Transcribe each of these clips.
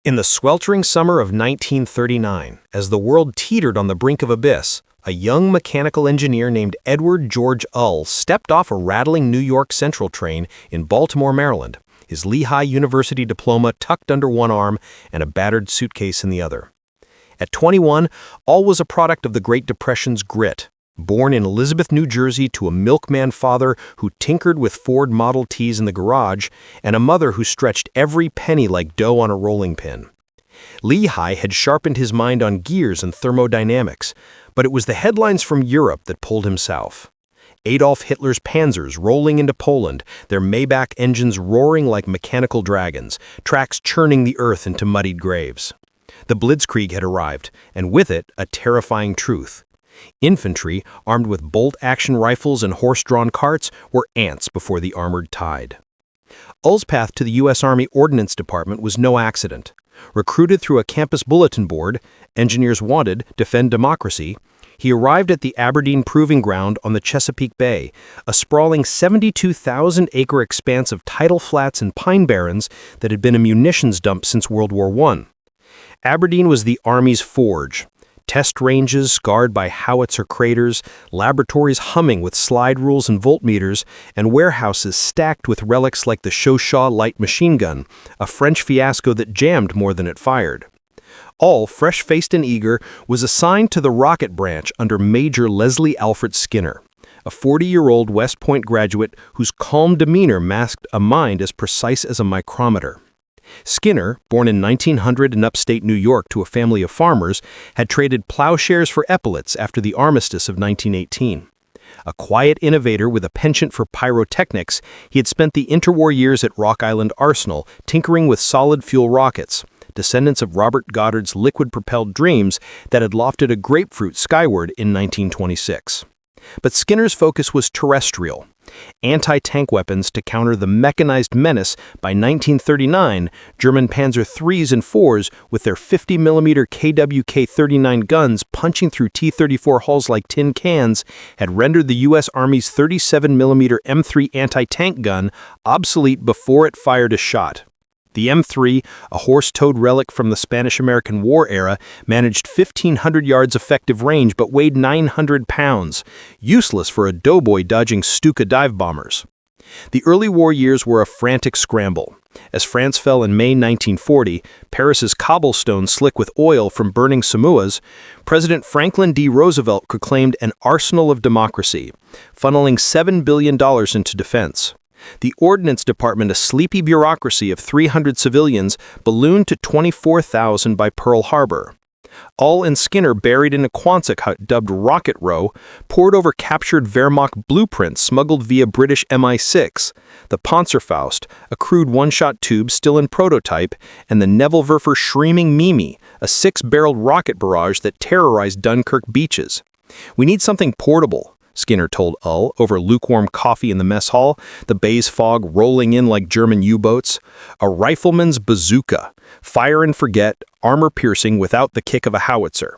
In the sweltering summer of 1939, as the world teetered on the brink of abyss, a young mechanical engineer named Edward George Uhl stepped off a rattling New York Central train in Baltimore, Maryland, his Lehigh University diploma tucked under one arm and a battered suitcase in the other. At 21, Uhl was a product of the Great Depression's grit. Born in Elizabeth, New Jersey to a milkman father who tinkered with Ford Model Ts in the garage and a mother who stretched every penny like dough on a rolling pin. Lehigh had sharpened his mind on gears and thermodynamics, but it was the headlines from Europe that pulled him south. Adolf Hitler's Panthers rolling into Poland, their Maybach engines roaring like mechanical dragons, tracks churning the earth into muddied graves. The blitzkrieg had arrived, and with it, a terrifying truth. Infantry, armed with bolt-action rifles and horse-drawn carts, were ants before the armored tide. Uhl's path to the U.S. Army Ordnance Department was no accident. Recruited through a campus bulletin board, Engineers Wanted, Defend Democracy, he arrived at the Aberdeen Proving Ground on the Chesapeake Bay, a sprawling 72,000-acre expanse of tidal flats and pine barrens that had been a munitions dump since World War I. Aberdeen was the Army's forge. Test ranges scarred by howitzer craters, laboratories humming with slide rules and voltmeters, and warehouses stacked with relics like the Chauchat light machine gun, a French fiasco that jammed more than it fired. Uhl, fresh-faced and eager, was assigned to the rocket branch under Major Leslie Alfred Skinner, a 40-year-old West Point graduate whose calm demeanor masked a mind as precise as a micrometer. Skinner, born in 1900 in upstate New York to a family of farmers, had traded plowshares for epaulets after the armistice of 1918. A quiet innovator with a penchant for pyrotechnics, he had spent the interwar years at Rock Island Arsenal tinkering with solid-fuel rockets, descendants of Robert Goddard's liquid-propelled dreams that had lofted a grapefruit skyward in 1926. But Skinner's focus was terrestrial. Anti-tank weapons to counter the mechanized menace. By 1939, German Panzer IIIs and IVs with their 50mm KWK-39 guns punching through T-34 hulls like tin cans had rendered the U.S. Army's 37mm M3 anti-tank gun obsolete before it fired a shot. The M3, a horse-toed relic from the Spanish-American War era, managed 1,500 yards effective range but weighed 900 pounds, useless for a doughboy dodging Stuka dive bombers. The early war years were a frantic scramble. As France fell in May 1940, Paris's cobblestones slick with oil from burning Samoas, President Franklin D. Roosevelt proclaimed an arsenal of democracy, funneling $7 billion into defense. The Ordnance Department, a sleepy bureaucracy of 300 civilians, ballooned to 24,000 by Pearl Harbor. Uhl and Skinner, buried in a Quonset hut dubbed Rocket Row, pored over captured Wehrmacht blueprints smuggled via British MI6, the Panzerfaust, a crude one-shot tube still in prototype, and the Nebelwerfer Screaming Mimi, a 6-barreled rocket barrage that terrorized Dunkirk beaches. "We need something portable," Skinner told Uhl over lukewarm coffee in the mess hall, the bay's fog rolling in like German U-boats. "A rifleman's bazooka, fire and forget, armor-piercing without the kick of a howitzer."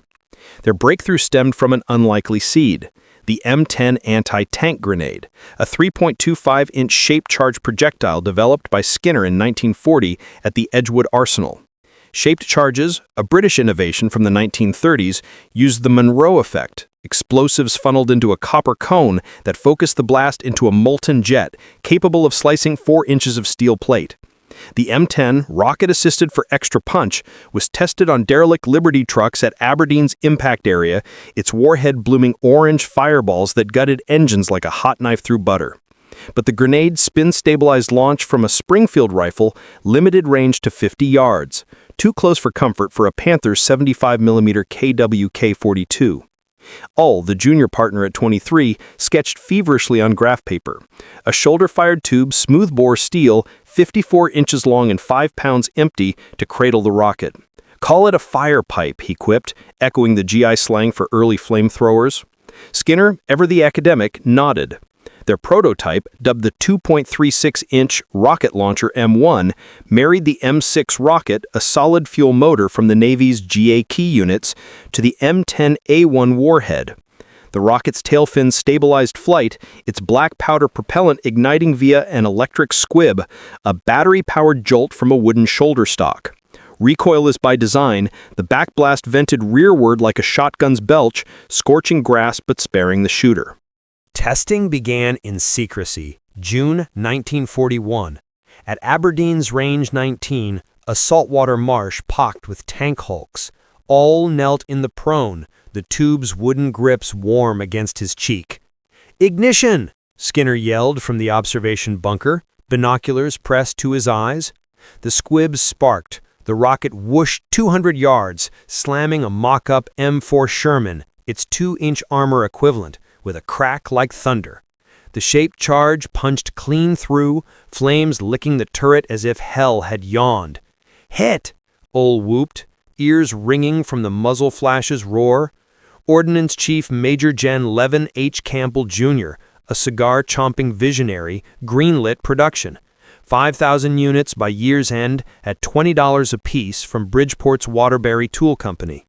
Their breakthrough stemmed from an unlikely seed, the M10 anti-tank grenade, a 3.25-inch shape-charged projectile developed by Skinner in 1940 at the Edgewood Arsenal. Shaped charges, a British innovation from the 1930s, used the Monroe effect, explosives funneled into a copper cone that focused the blast into a molten jet capable of slicing 4 inches of steel plate. The M10, rocket-assisted for extra punch, was tested on derelict Liberty trucks at Aberdeen's impact area, its warhead blooming orange fireballs that gutted engines like a hot knife through butter. But the grenade's spin-stabilized launch from a Springfield rifle limited range to 50 yards, too close for comfort for a Panthers 75mm KWK-42. Uhl, the junior partner at 23, sketched feverishly on graph paper. A shoulder-fired tube, smooth-bore steel, 54 inches long and 5 pounds empty to cradle the rocket. "Call it a firepipe," he quipped, echoing the GI slang for early flamethrowers. Skinner, ever the academic, nodded. Their prototype, dubbed the 2.36-inch rocket launcher M1, married the M6 rocket, a solid-fuel motor from the Navy's GA key units, to the M10A1 warhead. The rocket's tail fin stabilized flight, its black powder propellant igniting via an electric squib, a battery-powered jolt from a wooden shoulder stock. Recoilless by design, the backblast vented rearward like a shotgun's belch, scorching grass but sparing the shooter. Testing began in secrecy, June 1941. At Aberdeen's Range 19, a saltwater marsh pocked with tank hulks. All knelt in the prone, the tube's wooden grips warm against his cheek. "Ignition!" Skinner yelled from the observation bunker, binoculars pressed to his eyes. The squibs sparked. The rocket whooshed 200 yards, slamming a mock-up M4 Sherman, its 2-inch armor equivalent, with a crack like thunder. The shaped charge punched clean through, flames licking the turret as if hell had yawned. "Hit!" Uhl whooped, ears ringing from the muzzle flash's roar. Ordnance Chief Major Gen. Levin H. Campbell, Jr., a cigar-chomping visionary, greenlit production. 5,000 units by year's end at $20 apiece from Bridgeport's Waterbury Tool Company.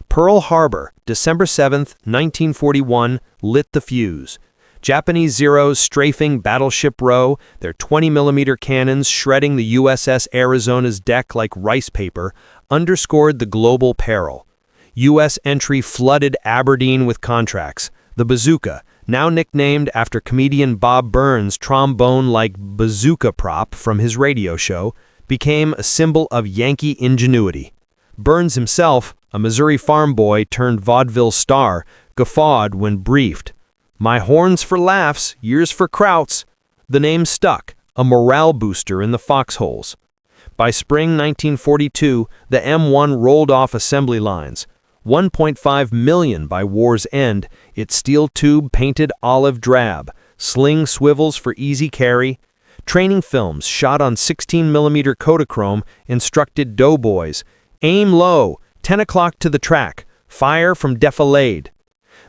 Pearl Harbor, December 7, 1941, lit the fuse. Japanese Zeros strafing Battleship Row, their 20mm cannons shredding the USS Arizona's deck like rice paper, underscored the global peril. U.S. entry flooded Aberdeen with contracts. The Bazooka, now nicknamed after comedian Bob Burns' trombone-like bazooka prop from his radio show, became a symbol of Yankee ingenuity. Burns himself, a Missouri farm boy turned vaudeville star, guffawed when briefed. "My horns for laughs, yours for krauts." The name stuck, a morale booster in the foxholes. By spring 1942, the M1 rolled off assembly lines. 1.5 million by war's end, its steel tube painted olive drab, sling swivels for easy carry. Training films shot on 16mm Kodachrome instructed doughboys, "Aim low, 10 o'clock to the track, fire from defilade."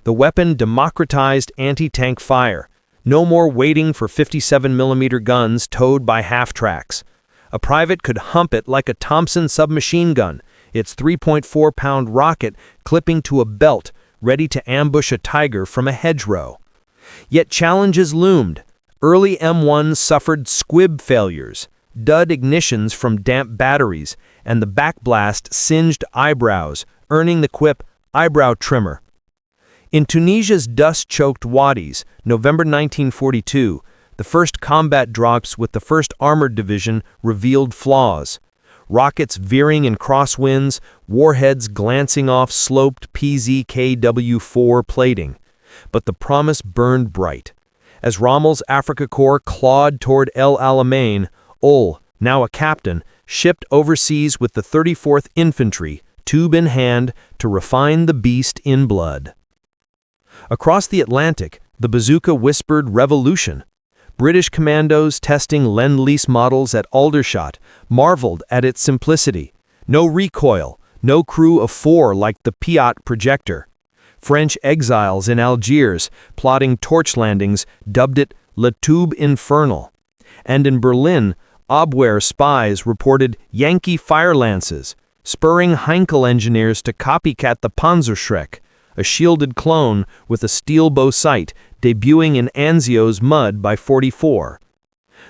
The weapon democratized anti-tank fire. No more waiting for 57mm guns towed by half-tracks. A private could hump it like a Thompson submachine gun, its 3.4-pound rocket clipping to a belt, ready to ambush a tiger from a hedgerow. Yet challenges loomed. Early M1s suffered squib failures, dud ignitions from damp batteries, and the backblast singed eyebrows, earning the quip, "eyebrow trimmer." In Tunisia's dust-choked wadis, November 1942, the first combat drops with the 1st Armored Division revealed flaws. Rockets veering in crosswinds, warheads glancing off sloped PZKW-4 plating. But the promise burned bright. As Rommel's Africa Corps clawed toward El Alamein, Uhl, now a captain, shipped overseas with the 34th Infantry, tube in hand, to refine the beast in blood. Across the Atlantic, the Bazooka whispered revolution. British commandos testing Lend-Lease models at Aldershot marveled at its simplicity. No recoil, no crew of 4 like the Piat projector. French exiles in Algiers, plotting torch landings, dubbed it Le Tube Infernal. And in Berlin, Abwehr spies reported Yankee fire lances, spurring Heinkel engineers to copycat the Panzerschreck, a shielded clone with a steel bow sight debuting in Anzio's mud by 44.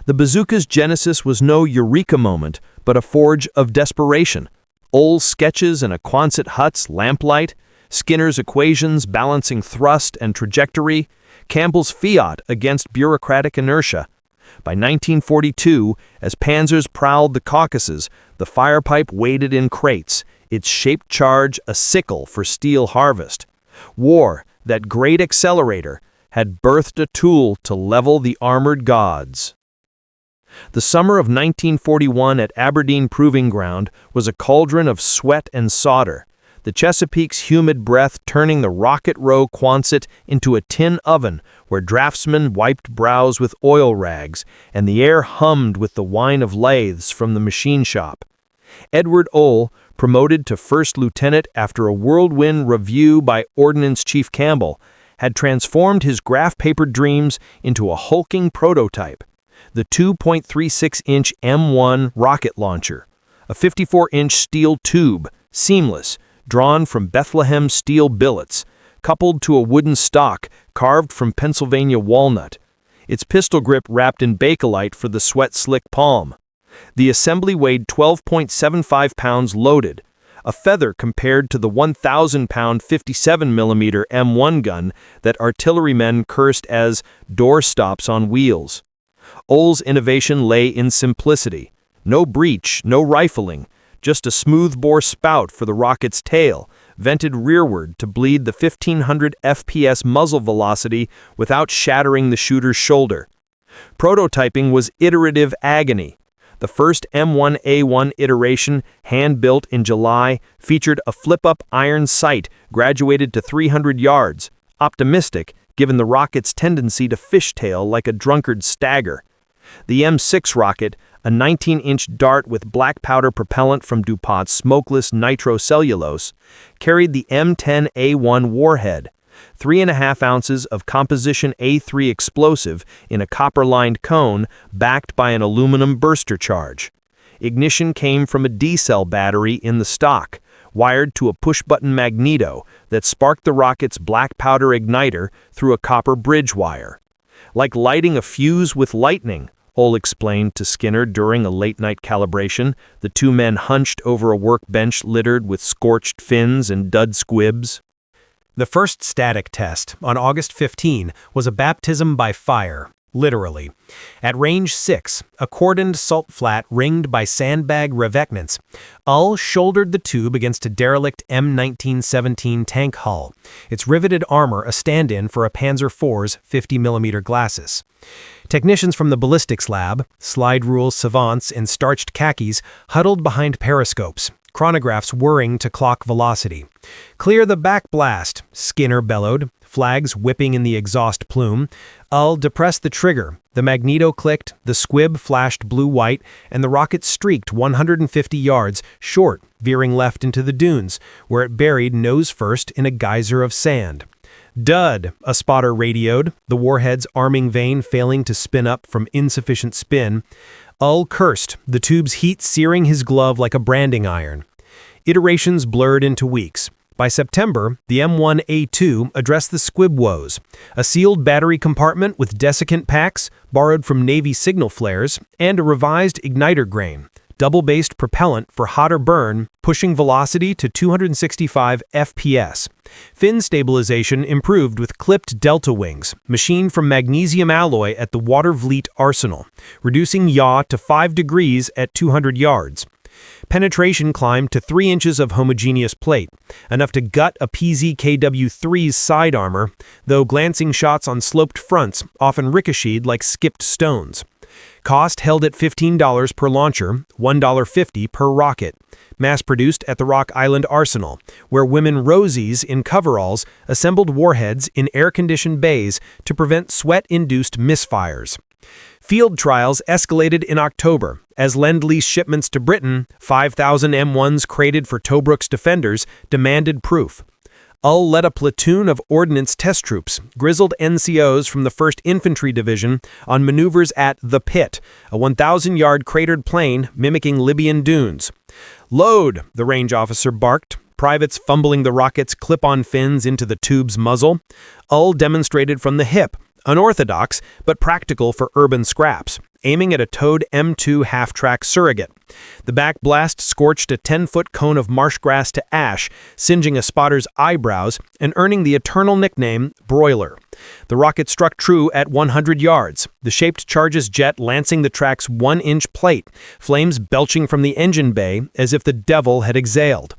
The bazooka's genesis was no eureka moment, but a forge of desperation. Uhl's sketches in a Quonset hut's lamplight, Skinner's equations balancing thrust and trajectory, Campbell's fiat against bureaucratic inertia. By 1942, as panzers prowled the Caucasus, the Firepipe waited in crates, its shaped charge a sickle for steel harvest. War, that great accelerator, had birthed a tool to level the armored gods. The summer of 1941 at Aberdeen Proving Ground was a cauldron of sweat and solder, the Chesapeake's humid breath turning the Rocket Row Quonset into a tin oven where draftsmen wiped brows with oil rags and the air hummed with the whine of lathes from the machine shop. Edward Uhl, promoted to first lieutenant after a whirlwind review by Ordnance Chief Campbell, had transformed his graph-papered dreams into a hulking prototype, the 2.36-inch M1 rocket launcher, a 54-inch steel tube, seamless, drawn from Bethlehem steel billets, coupled to a wooden stock carved from Pennsylvania walnut, its pistol grip wrapped in Bakelite for the sweat-slick palm. The assembly weighed 12.75 pounds loaded, a feather compared to the 1,000-pound 57mm M1 gun that artillerymen cursed as doorstops on wheels. Uhl's innovation lay in simplicity. No breech, no rifling, just a smooth-bore spout for the rocket's tail, vented rearward to bleed the 1,500 FPS muzzle velocity without shattering the shooter's shoulder. Prototyping was iterative agony. The first M1A1 iteration, hand-built in July, featured a flip-up iron sight graduated to 300 yards, optimistic given the rocket's tendency to fishtail like a drunkard's stagger. The M6 rocket, a 19-inch dart with black powder propellant from DuPont's smokeless nitrocellulose, carried the M10A1 warhead, 3.5 ounces of composition A3 explosive in a copper-lined cone backed by an aluminum burster charge. Ignition came from a D-cell battery in the stock, wired to a push-button magneto that sparked the rocket's black powder igniter through a copper bridge wire. Like lighting a fuse with lightning, Uhl explained to Skinner during a late-night calibration, the two men hunched over a workbench littered with scorched fins and dud squibs. The first static test, on August 15, was a baptism by fire, literally. At range 6, a cordoned salt flat ringed by sandbag revetments, Uhl shouldered the tube against a derelict M1917 tank hull, its riveted armor a stand-in for a Panzer IV's 50mm Glacis. Technicians from the ballistics lab, slide rule savants in starched khakis, huddled behind periscopes, chronographs whirring to clock velocity. "Clear the back blast," Skinner bellowed, flags whipping in the exhaust plume. Uhl depressed the trigger, the magneto clicked, the squib flashed blue-white, and the rocket streaked 150 yards, short, veering left into the dunes, where it buried nose first in a geyser of sand. "Dud," a spotter radioed, the warhead's arming vane failing to spin up from insufficient spin. Uhl cursed, the tube's heat searing his glove like a branding iron. Iterations blurred into weeks. By September, the M1A2 addressed the squib woes, a sealed battery compartment with desiccant packs, borrowed from Navy signal flares, and a revised igniter grain, double-based propellant for hotter burn, pushing velocity to 265 FPS. Fin stabilization improved with clipped delta wings, machined from magnesium alloy at the Watervliet Arsenal, reducing yaw to 5 degrees at 200 yards. Penetration climbed to 3 inches of homogeneous plate, enough to gut a PZKW-3's side armor, though glancing shots on sloped fronts often ricocheted like skipped stones. Cost held at $15 per launcher, $1.50 per rocket. Mass-produced at the Rock Island Arsenal, where women Rosies in coveralls assembled warheads in air-conditioned bays to prevent sweat-induced misfires. Field trials escalated in October, as Lend-Lease shipments to Britain, 5,000 M1s crated for Tobrook's defenders, demanded proof. Uhl led a platoon of Ordnance test troops, grizzled NCOs from the 1st Infantry Division, on maneuvers at The Pit, a 1,000-yard cratered plain mimicking Libyan dunes. "Load," the range officer barked, privates fumbling the rocket's clip-on fins into the tube's muzzle. Uhl demonstrated from the hip, unorthodox but practical for urban scraps, aiming at a towed M2 half-track surrogate. The back blast scorched a 10-foot cone of marsh grass to ash, singeing a spotter's eyebrows and earning the eternal nickname Broiler. The rocket struck true at 100 yards, the shaped charges jet lancing the track's 1-inch plate, flames belching from the engine bay as if the devil had exhaled.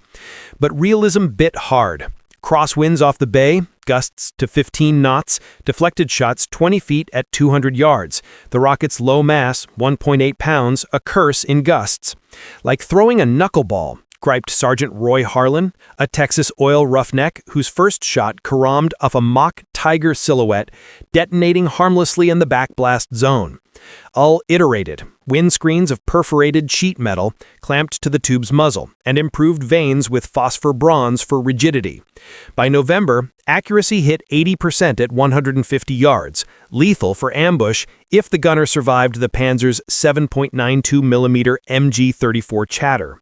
But realism bit hard. Crosswinds off the bay, gusts to 15 knots, deflected shots 20 feet at 200 yards. The rocket's low mass, 1.8 pounds, a curse in gusts. "Like throwing a knuckleball," griped Sergeant Roy Harlan, a Texas oil roughneck whose first shot caromed off a mock tiger silhouette, detonating harmlessly in the backblast zone. Uhl iterated, windscreens of perforated sheet metal clamped to the tube's muzzle, and improved vanes with phosphor bronze for rigidity. By November, accuracy hit 80% at 150 yards, lethal for ambush if the gunner survived the Panzer's 7.92mm MG-34 chatter.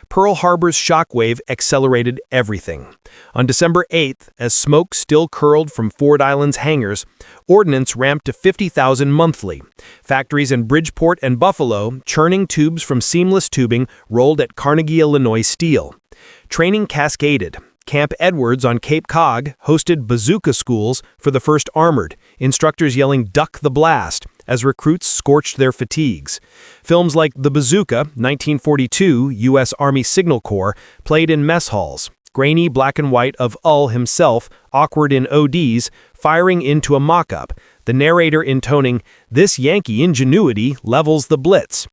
Pearl Harbor's shockwave accelerated everything. On December 8th, as smoke still curled from Ford Island's hangars, Ordnance ramped to 50,000 monthly. Factories in Bridgeport and Buffalo, churning tubes from seamless tubing, rolled at Carnegie, Illinois Steel. Training cascaded. Camp Edwards on Cape Cod hosted Bazooka schools for the 1st Armored, instructors yelling "Duck the blast" as recruits scorched their fatigues. Films like The Bazooka, 1942, U.S. Army Signal Corps, played in mess halls. Grainy black and white of Uhl himself, awkward in ODs, firing into a mock-up, the narrator intoning, "This Yankee ingenuity levels the Blitz."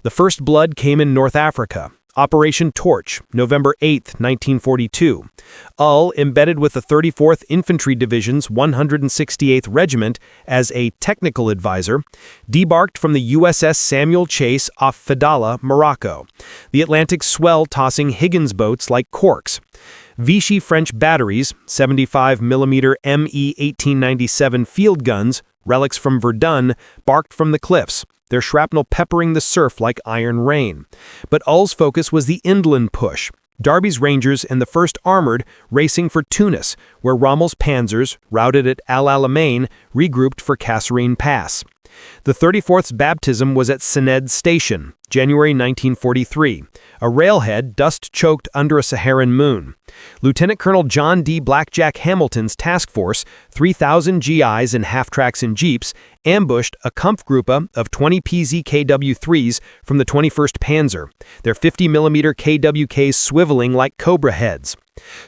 The first blood came in North Africa. Operation Torch, November 8, 1942. Uhl, embedded with the 34th Infantry Division's 168th Regiment as a technical advisor, debarked from the USS Samuel Chase off Fedala, Morocco, the Atlantic swell tossing Higgins boats like corks. Vichy French batteries, 75mm ME 1897 field guns, relics from Verdun, barked from the cliffs, their shrapnel peppering the surf like iron rain. But Uhl's focus was the inland push. Darby's Rangers and the 1st Armored racing for Tunis, where Rommel's Panthers, routed at El Alamein, regrouped for Kasserine Pass. The 34th's baptism was at Sened Station, January 1943, a railhead dust-choked under a Saharan moon. Lieutenant Colonel John D. Blackjack Hamilton's task force, 3,000 GIs in half-tracks and jeeps, ambushed a Kampfgruppe of 20 PZKW-3s from the 21st Panzer, their 50mm KWKs swiveling like cobra heads.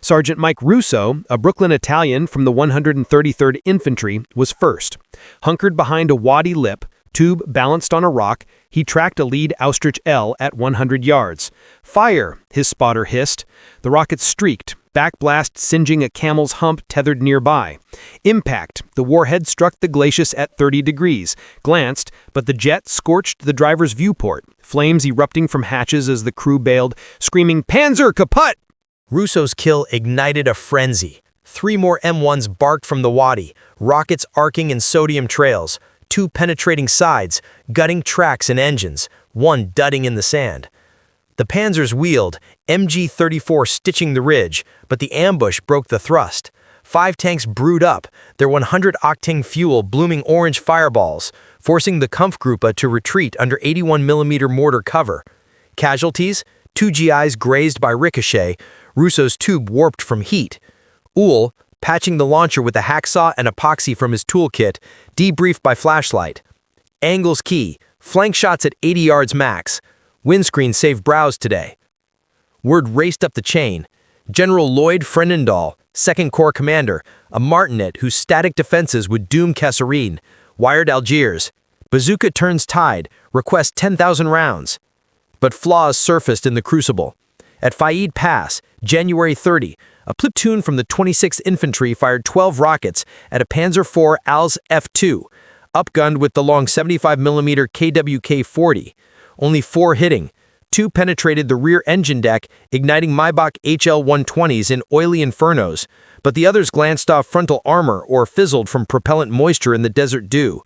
Sergeant Mike Russo, a Brooklyn Italian from the 133rd Infantry, was first. Hunkered behind a wadi lip, tube balanced on a rock, he tracked a lead Austrich L at 100 yards. "Fire!" his spotter hissed. The rocket streaked, backblast singeing a camel's hump tethered nearby. Impact! The warhead struck the glacis at 30 degrees, glanced, but the jet scorched the driver's viewport, flames erupting from hatches as the crew bailed, screaming, "Panzer, kaput!" Russo's kill ignited a frenzy. 3 more M1s barked from the wadi, rockets arcing in sodium trails, 2 penetrating sides, gutting tracks and engines, 1 dudding in the sand. The Panzers wheeled, MG-34 stitching the ridge, but the ambush broke the thrust. 5 tanks brewed up, their 100-octane fuel blooming orange fireballs, forcing the Kampfgruppe to retreat under 81mm mortar cover. Casualties? 2 GIs grazed by ricochet, Russo's tube warped from heat. Uhl, patching the launcher with a hacksaw and epoxy from his toolkit, debriefed by flashlight. Angles key, flank shots at 80 yards max. Windscreen saved brows today. Word raced up the chain. General Lloyd Frenendahl, 2nd Corps commander, a martinet whose static defenses would doom Kasserine, wired Algiers. Bazooka turns tide, requests 10,000 rounds. But flaws surfaced in the crucible. At Faid Pass, January 30, a platoon from the 26th Infantry fired 12 rockets at a Panzer IV ALS F2, upgunned with the long 75mm KWK-40. Only 4 hitting. 2 penetrated the rear engine deck, igniting Maybach HL-120s in oily infernos, but the others glanced off frontal armor or fizzled from propellant moisture in the desert dew.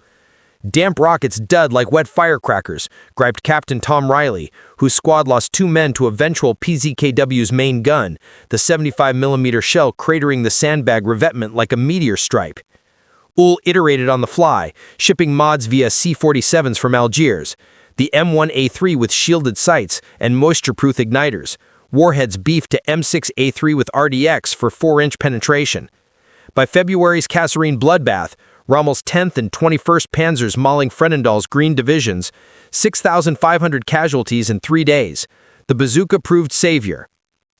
Damp rockets dud like wet firecrackers, griped Captain Tom Riley, whose squad lost 2 men to eventual PZKW's main gun, the 75mm shell cratering the sandbag revetment like a meteor stripe. Uhl iterated on the fly, shipping mods via C-47s from Algiers, the M1A3 with shielded sights and moisture-proof igniters, warheads beefed to M6A3 with RDX for 4-inch penetration. By February's Kasserine bloodbath, Rommel's 10th and 21st Panzers mauling Frenendahl's Green Divisions, 6,500 casualties in 3 days. The Bazooka proved savior.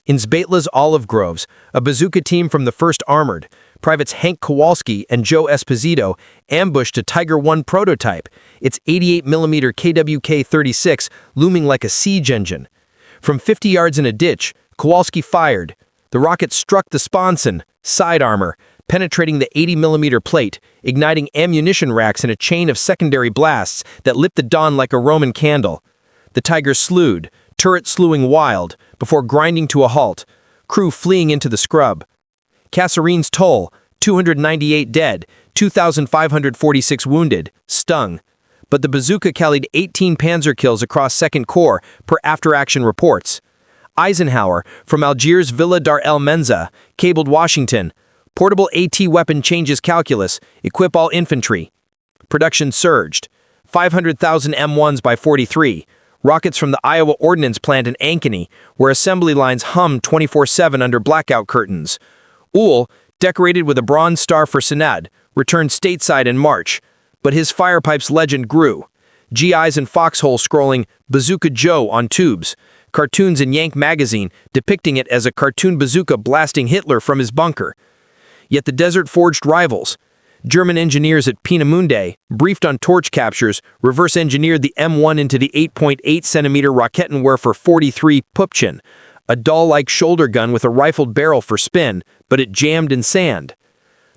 In Zbaitla's olive groves, a Bazooka team from the 1st Armored, Privates Hank Kowalski and Joe Esposito, ambushed a Tiger I prototype, its 88mm KWK-36 looming like a siege engine. From 50 yards in a ditch, Kowalski fired. The rocket struck the sponson, side armor, penetrating the 80mm plate, igniting ammunition racks in a chain of secondary blasts that lit the dawn like a Roman candle. The Tiger slewed, turret slewing wild, before grinding to a halt, crew fleeing into the scrub. Kasserine's toll, 298 dead, 2,546 wounded, stung. But the Bazooka tallied 18 Panzer kills across 2nd Corps per after-action reports. Eisenhower, from Algiers Villa Dar el Menza, cabled Washington. Portable AT weapon changes calculus, equip all infantry. Production surged. 500,000 M1s by 43. Rockets from the Iowa Ordnance plant in Ankeny, where assembly lines hummed 24/7 under blackout curtains. Uhl, decorated with a Bronze Star for Senad, returned stateside in March, but his Firepipe's legend grew. GIs in foxhole scrolling Bazooka Joe on tubes, cartoons in Yank magazine depicting it as a cartoon bazooka blasting Hitler from his bunker. Yet the desert forged rivals. German engineers at Peenemünde, briefed on torch captures, reverse-engineered the M1 into the 8.8-centimeter Raketenwerfer 43 Pupchen, a doll-like shoulder gun with a rifled barrel for spin, but it jammed in sand.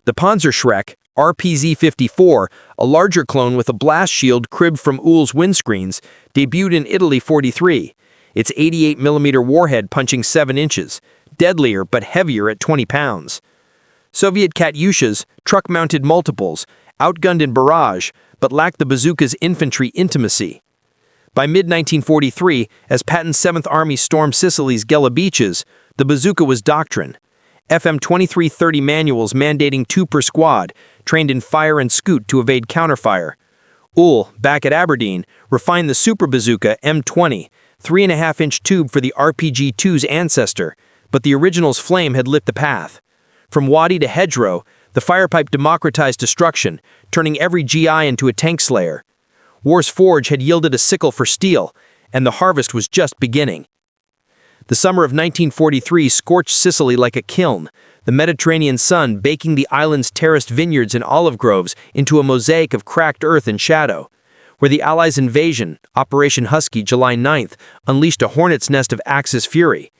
The Panzerschreck, RPZ-54, a larger clone with a blast shield cribbed from Uhl's windscreens, debuted in Italy 43, its 88mm warhead punching 7 inches, deadlier but heavier at 20 pounds. Soviet Katyushas, truck-mounted multiples, outgunned in barrage, but lacked the bazooka's infantry intimacy. By mid-1943, as Patton's 7th Army stormed Sicily's Gela beaches, the bazooka was doctrine. FM 2330 manuals mandating 2 per squad, trained in fire and scoot to evade counterfire. Uhl, back at Aberdeen, refined the super bazooka M20, 3.5-inch tube for the RPG-2's ancestor, but the original's flame had lit the path. From wadi to hedgerow, the Firepipe democratized destruction, turning every GI into a tank slayer. War's forge had yielded a sickle for steel, and the harvest was just beginning. The summer of 1943 scorched Sicily like a kiln, the Mediterranean sun baking the island's terraced vineyards and olive groves into a mosaic of cracked earth and shadow. Where the Allies' invasion, Operation Husky, July 9th, unleashed a hornet's nest of Axis fury.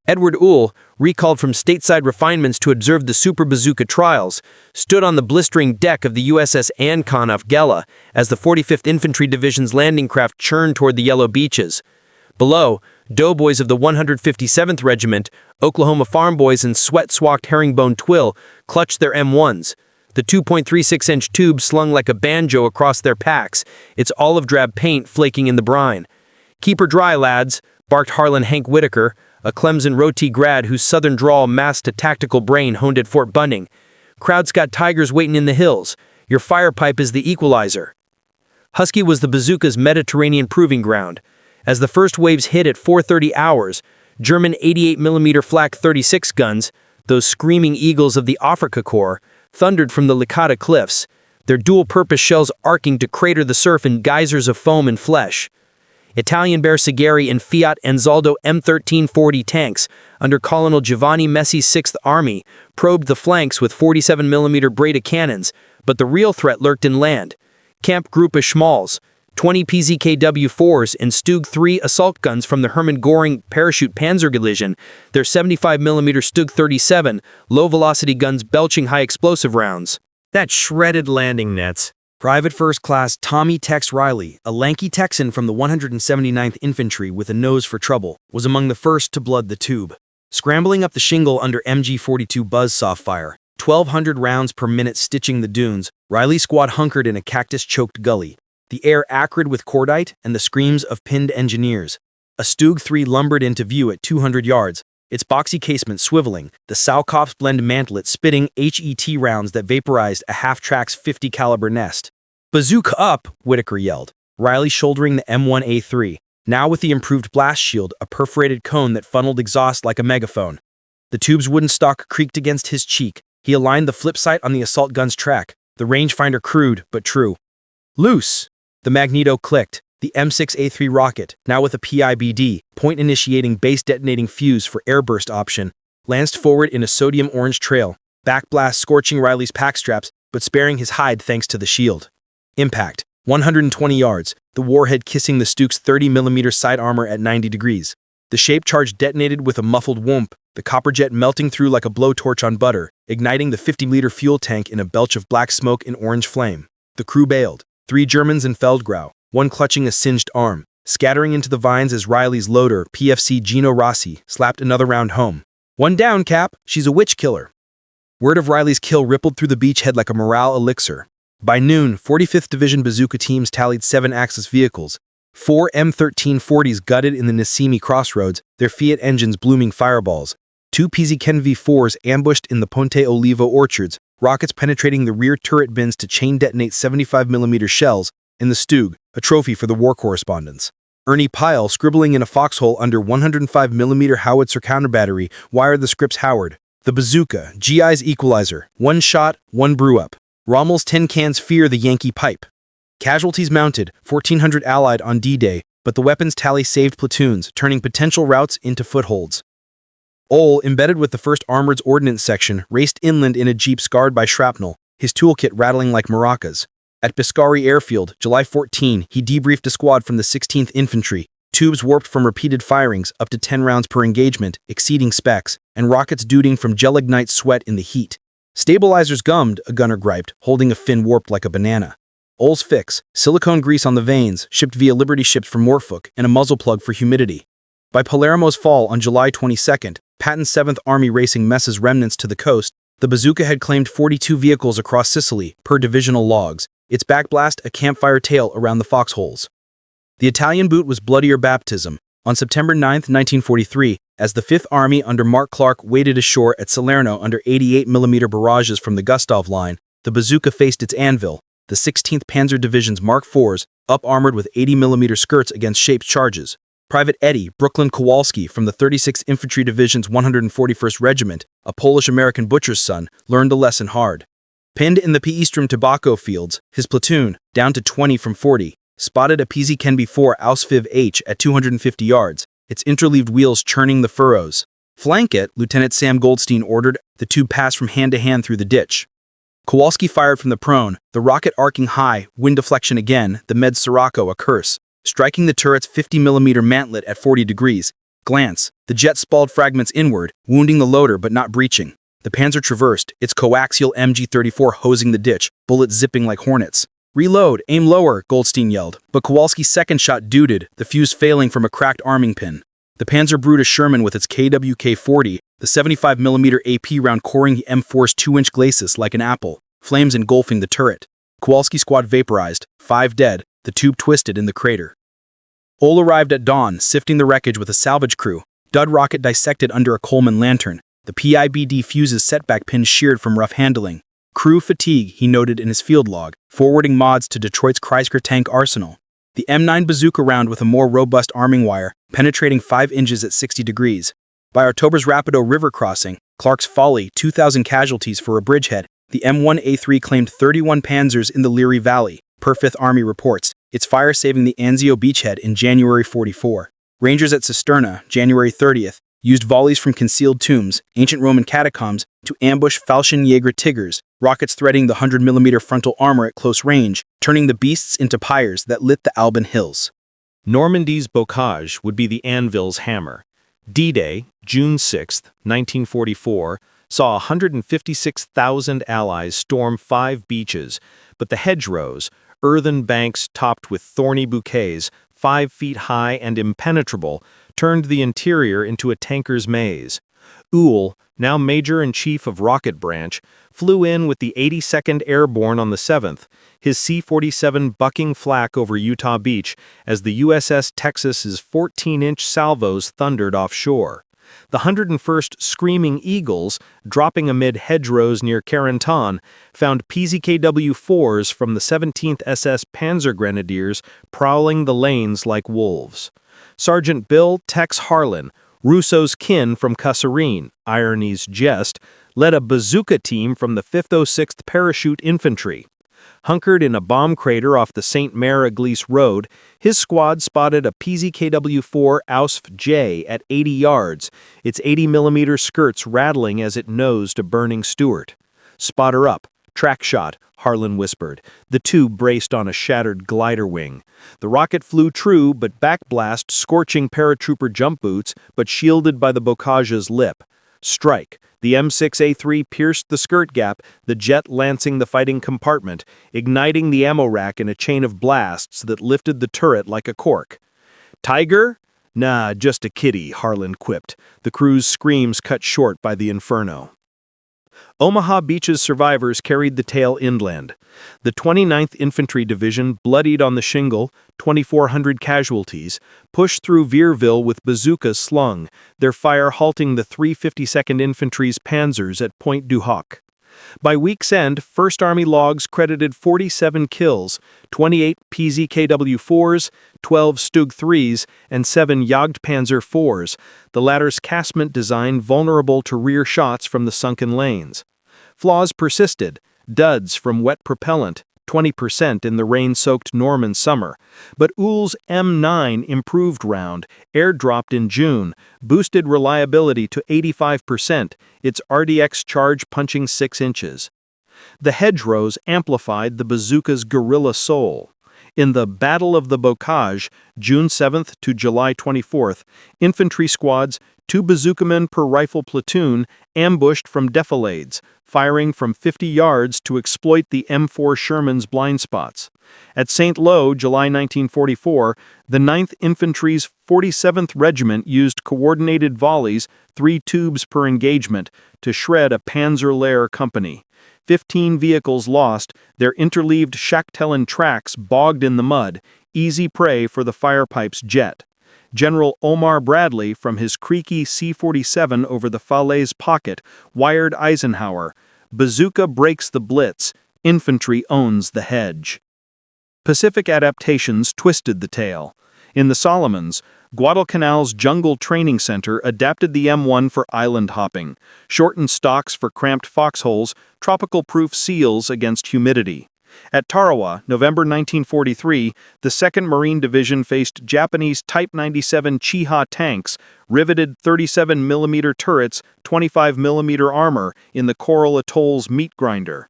Edward Uhl, recalled from stateside refinements to observe the super bazooka trials, stood on the blistering deck of the USS Ancon off Gela as the 45th Infantry Division's landing craft churned toward the yellow beaches. Below, doughboys of the 157th Regiment, Oklahoma farm boys and sweat-swacked herringbone twill clutched their M1s, the 2.36-inch tube slung like a banjo across their packs, its olive-drab paint flaking in the brine. "Keep her dry, lads," barked Harlan Hank Whitaker, a Clemson Roti grad whose southern drawl masked a tactical brain honed at Fort Bunning. "Crowd's got tigers waiting in the hills. Your Firepipe is the equalizer." Husky was the bazooka's Mediterranean proving ground. As the first waves hit at 4:30 hours, German 88mm Flak 36 guns, those screaming eagles of the Afrika Korps, thundered from the Licata cliffs, their dual-purpose shells arcing to crater the surf in geysers of foam and flesh. Italian Bersaglieri and Fiat Anzaldo M1340 tanks, under Colonel Giovanni Messi's 6th Army, probed the flanks with 47mm Breda cannons, but the real threat lurked inland. Camp Gruppe Schmalz, 20 PZKW-4s and Stug 3 assault guns from the Hermann Göring Parachute Panzerdivision, their 75mm Stug 37 low-velocity guns belching high-explosive rounds. That shredded landing nets. Private First Class Tommy Tex Riley, a lanky Texan from the 179th Infantry with a nose for trouble, was among the first to blood the tube. Scrambling up the shingle under MG-42 buzzsaw fire, 1,200 rounds per minute stitching the dunes, Riley's squad hunkered in a cactus-choked gully, the air acrid with cordite and the screams of pinned engineers. A Stug 3 lumbered into view at 200 yards, its boxy casement swiveling, the Saukops blend mantlet spitting HET rounds that vaporized a half-track's 50 caliber nest. "Bazooka up!" Whitaker yelled, Riley shouldering the M1A3, now with the improved blast shield, a perforated cone that funneled exhaust like a megaphone. The tube's wooden stock creaked against his cheek. He aligned the flip sight on the assault gun's track, the rangefinder crude but true. "Loose!" The magneto clicked. The M6A3 rocket, now with a PIBD, point-initiating base-detonating fuse for airburst option, lanced forward in a sodium orange trail, backblast scorching Riley's pack straps, but sparing his hide thanks to the shield. Impact, 120 yards, the warhead kissing the Stug's 30mm side armor at 90 degrees. The shape charge detonated with a muffled whoomp, the copper jet melting through like a blowtorch on butter, igniting the 50-liter fuel tank in a belch of black smoke and orange flame. The crew bailed, 3 Germans in Feldgrau, one clutching a singed arm, scattering into the vines as Riley's loader, PFC Gino Rossi, slapped another round home. "One down, Cap. She's a witch killer." Word of Riley's kill rippled through the beachhead like a morale elixir. By noon, 45th Division bazooka teams tallied 7 Axis vehicles, 4 M1340s gutted in the Nisimi crossroads, their Fiat engines blooming fireballs. 2 PZK V4s ambushed in the Ponte Olivo orchards, rockets penetrating the rear turret bins to chain detonate 75mm shells, and the Stug, a trophy for the war correspondents. Ernie Pyle, scribbling in a foxhole under 105mm howitzer counterbattery, wired the scripts Howard. The Bazooka, GI's equalizer, 1 shot, 1 brew up. Rommel's tin cans fear the Yankee pipe. Casualties mounted, 1,400 Allied on D-Day, but the weapons tally saved platoons, turning potential routes into footholds. Uhl, embedded with the 1st Armored's Ordnance section, raced inland in a jeep scarred by shrapnel, his toolkit rattling like maracas. At Biscari Airfield, July 14, he debriefed a squad from the 16th Infantry, tubes warped from repeated firings, up to 10 rounds per engagement, exceeding specs, and rockets duding from gelignite sweat in the heat. Stabilizers gummed, a gunner griped, holding a fin warped like a banana. Uhl's fix, silicone grease on the vanes, shipped via Liberty ships for Norfolk, and a muzzle plug for humidity. By Palermo's fall on July 22, Patton's 7th Army racing Mess's remnants to the coast, the Bazooka had claimed 42 vehicles across Sicily, per divisional logs, its backblast a campfire tale around the foxholes. The Italian boot was bloodier baptism. On September 9, 1943, as the 5th Army under Mark Clark waded ashore at Salerno under 88mm barrages from the Gustav Line, the Bazooka faced its anvil, the 16th Panzer Division's Mark IVs, up-armored with 80mm skirts against shaped charges. Private Eddie Brooklyn Kowalski from the 36th Infantry Division's 141st Regiment, a Polish-American butcher's son, learned the lesson hard. Pinned in the Piestrum tobacco fields, his platoon, down to 20 from 40, spotted a PZK V4 Ausfiv H at 250 yards, its interleaved wheels churning the furrows. Flank it, Lieutenant Sam Goldstein ordered. The tube passed from hand to hand through the ditch. Kowalski fired from the prone, the rocket arcing high, wind deflection again, the Med Sirocco a curse, striking the turret's 50mm mantlet at 40 degrees. Glance, the jet spalled fragments inward, wounding the loader but not breaching. The Panzer traversed, its coaxial MG-34 hosing the ditch, bullets zipping like hornets. Reload, aim lower, Goldstein yelled, but Kowalski's second shot duded, the fuse failing from a cracked arming pin. The Panzer brewed a Sherman with its KWK-40, the 75mm AP round coring the M4's 2-inch glacis like an apple, flames engulfing the turret. Kowalski squad vaporized, 5 dead, the tube twisted in the crater. Uhl arrived at dawn, sifting the wreckage with a salvage crew. Dud rocket dissected under a Coleman lantern. The PIBD fuse's setback pin sheared from rough handling. Crew fatigue, he noted in his field log, forwarding mods to Detroit's Kreisky tank arsenal. The M9 Bazooka round with a more robust arming wire, penetrating 5 inches at 60 degrees. By October's Rapido River crossing, Clark's Folly, 2,000 casualties for a bridgehead, the M1A3 claimed 31 Panzers in the Leary Valley, per 5th Army reports, its fire saving the Anzio beachhead in January 44. Rangers at Cisterna, January 30th, used volleys from concealed tombs, ancient Roman catacombs, to ambush Fallschirmjäger Tigers, rockets threading the 100mm frontal armor at close range, turning the beasts into pyres that lit the Alban Hills. Normandy's bocage would be the anvil's hammer. D-Day, June 6, 1944, saw 156,000 Allies storm 5 beaches, but the hedgerows, earthen banks topped with thorny bouquets, 5 feet high and impenetrable, turned the interior into a tanker's maze. Uhl, now Major-in-Chief of Rocket Branch, flew in with the 82nd Airborne on the 7th, his C-47 bucking flak over Utah Beach as the USS Texas's 14-inch salvos thundered offshore. The 101st Screaming Eagles, dropping amid hedgerows near Carentan, found PZKW-4s from the 17th SS Panzer Grenadiers prowling the lanes like wolves. Sergeant Bill Tex Harlan, Russo's kin from Kasserine, irony's jest, led a bazooka team from the 506th Parachute Infantry. Hunkered in a bomb crater off the St. Mare Eglise Road, his squad spotted a PZKW-4 Ausf J at 80 yards, its 80mm skirts rattling as it nosed a burning Stuart. "Spotter up, track shot," Harlan whispered. The two braced on a shattered glider wing. The rocket flew true, but backblast scorching paratrooper jump boots, but shielded by the bocage's lip. Strike. The M6A3 pierced the skirt gap, the jet lancing the fighting compartment, igniting the ammo rack in a chain of blasts that lifted the turret like a cork. "Tiger? Nah, just a kitty," Harlan quipped, the crew's screams cut short by the inferno. Omaha Beach's survivors carried the tale inland. The 29th Infantry Division, bloodied on the shingle, 2,400 casualties, pushed through Vierville with bazookas slung, their fire halting the 352nd Infantry's Panthers at Point du Hoc. By week's end, 1st Army logs credited 47 kills, 28 PZKW-4s, 12 Stug-3s, and 7 Jagdpanzer 4s, the latter's casement design vulnerable to rear shots from the sunken lanes. Flaws persisted, duds from wet propellant, 20% in the rain-soaked Norman summer, but Uhl's M9 improved round, airdropped in June, boosted reliability to 85%, its RDX charge punching 6 inches. The hedgerows amplified the bazooka's guerrilla soul. In the Battle of the Bocage, June 7th to July 24th, infantry squads, 2 bazookamen per rifle platoon, ambushed from defilades, firing from 50 yards to exploit the M4 Sherman's blind spots. At St. Lo, July 1944, the 9th Infantry's 47th Regiment used coordinated volleys, 3 tubes per engagement, to shred a Panzer-Lehr company. 15 vehicles lost, their interleaved Schachtelin tracks bogged in the mud, easy prey for the Firepipe's jet. General Omar Bradley, from his creaky C-47 over the Falaise pocket, wired Eisenhower, "Bazooka breaks the blitz, infantry owns the hedge." Pacific adaptations twisted the tale. In the Solomons, Guadalcanal's Jungle Training Center adapted the M1 for island hopping, shortened stocks for cramped foxholes, tropical-proof seals against humidity. At Tarawa, November 1943, the 2nd Marine Division faced Japanese Type 97 Chiha tanks, riveted 37mm turrets, 25mm armor in the Coral Atoll's meat grinder.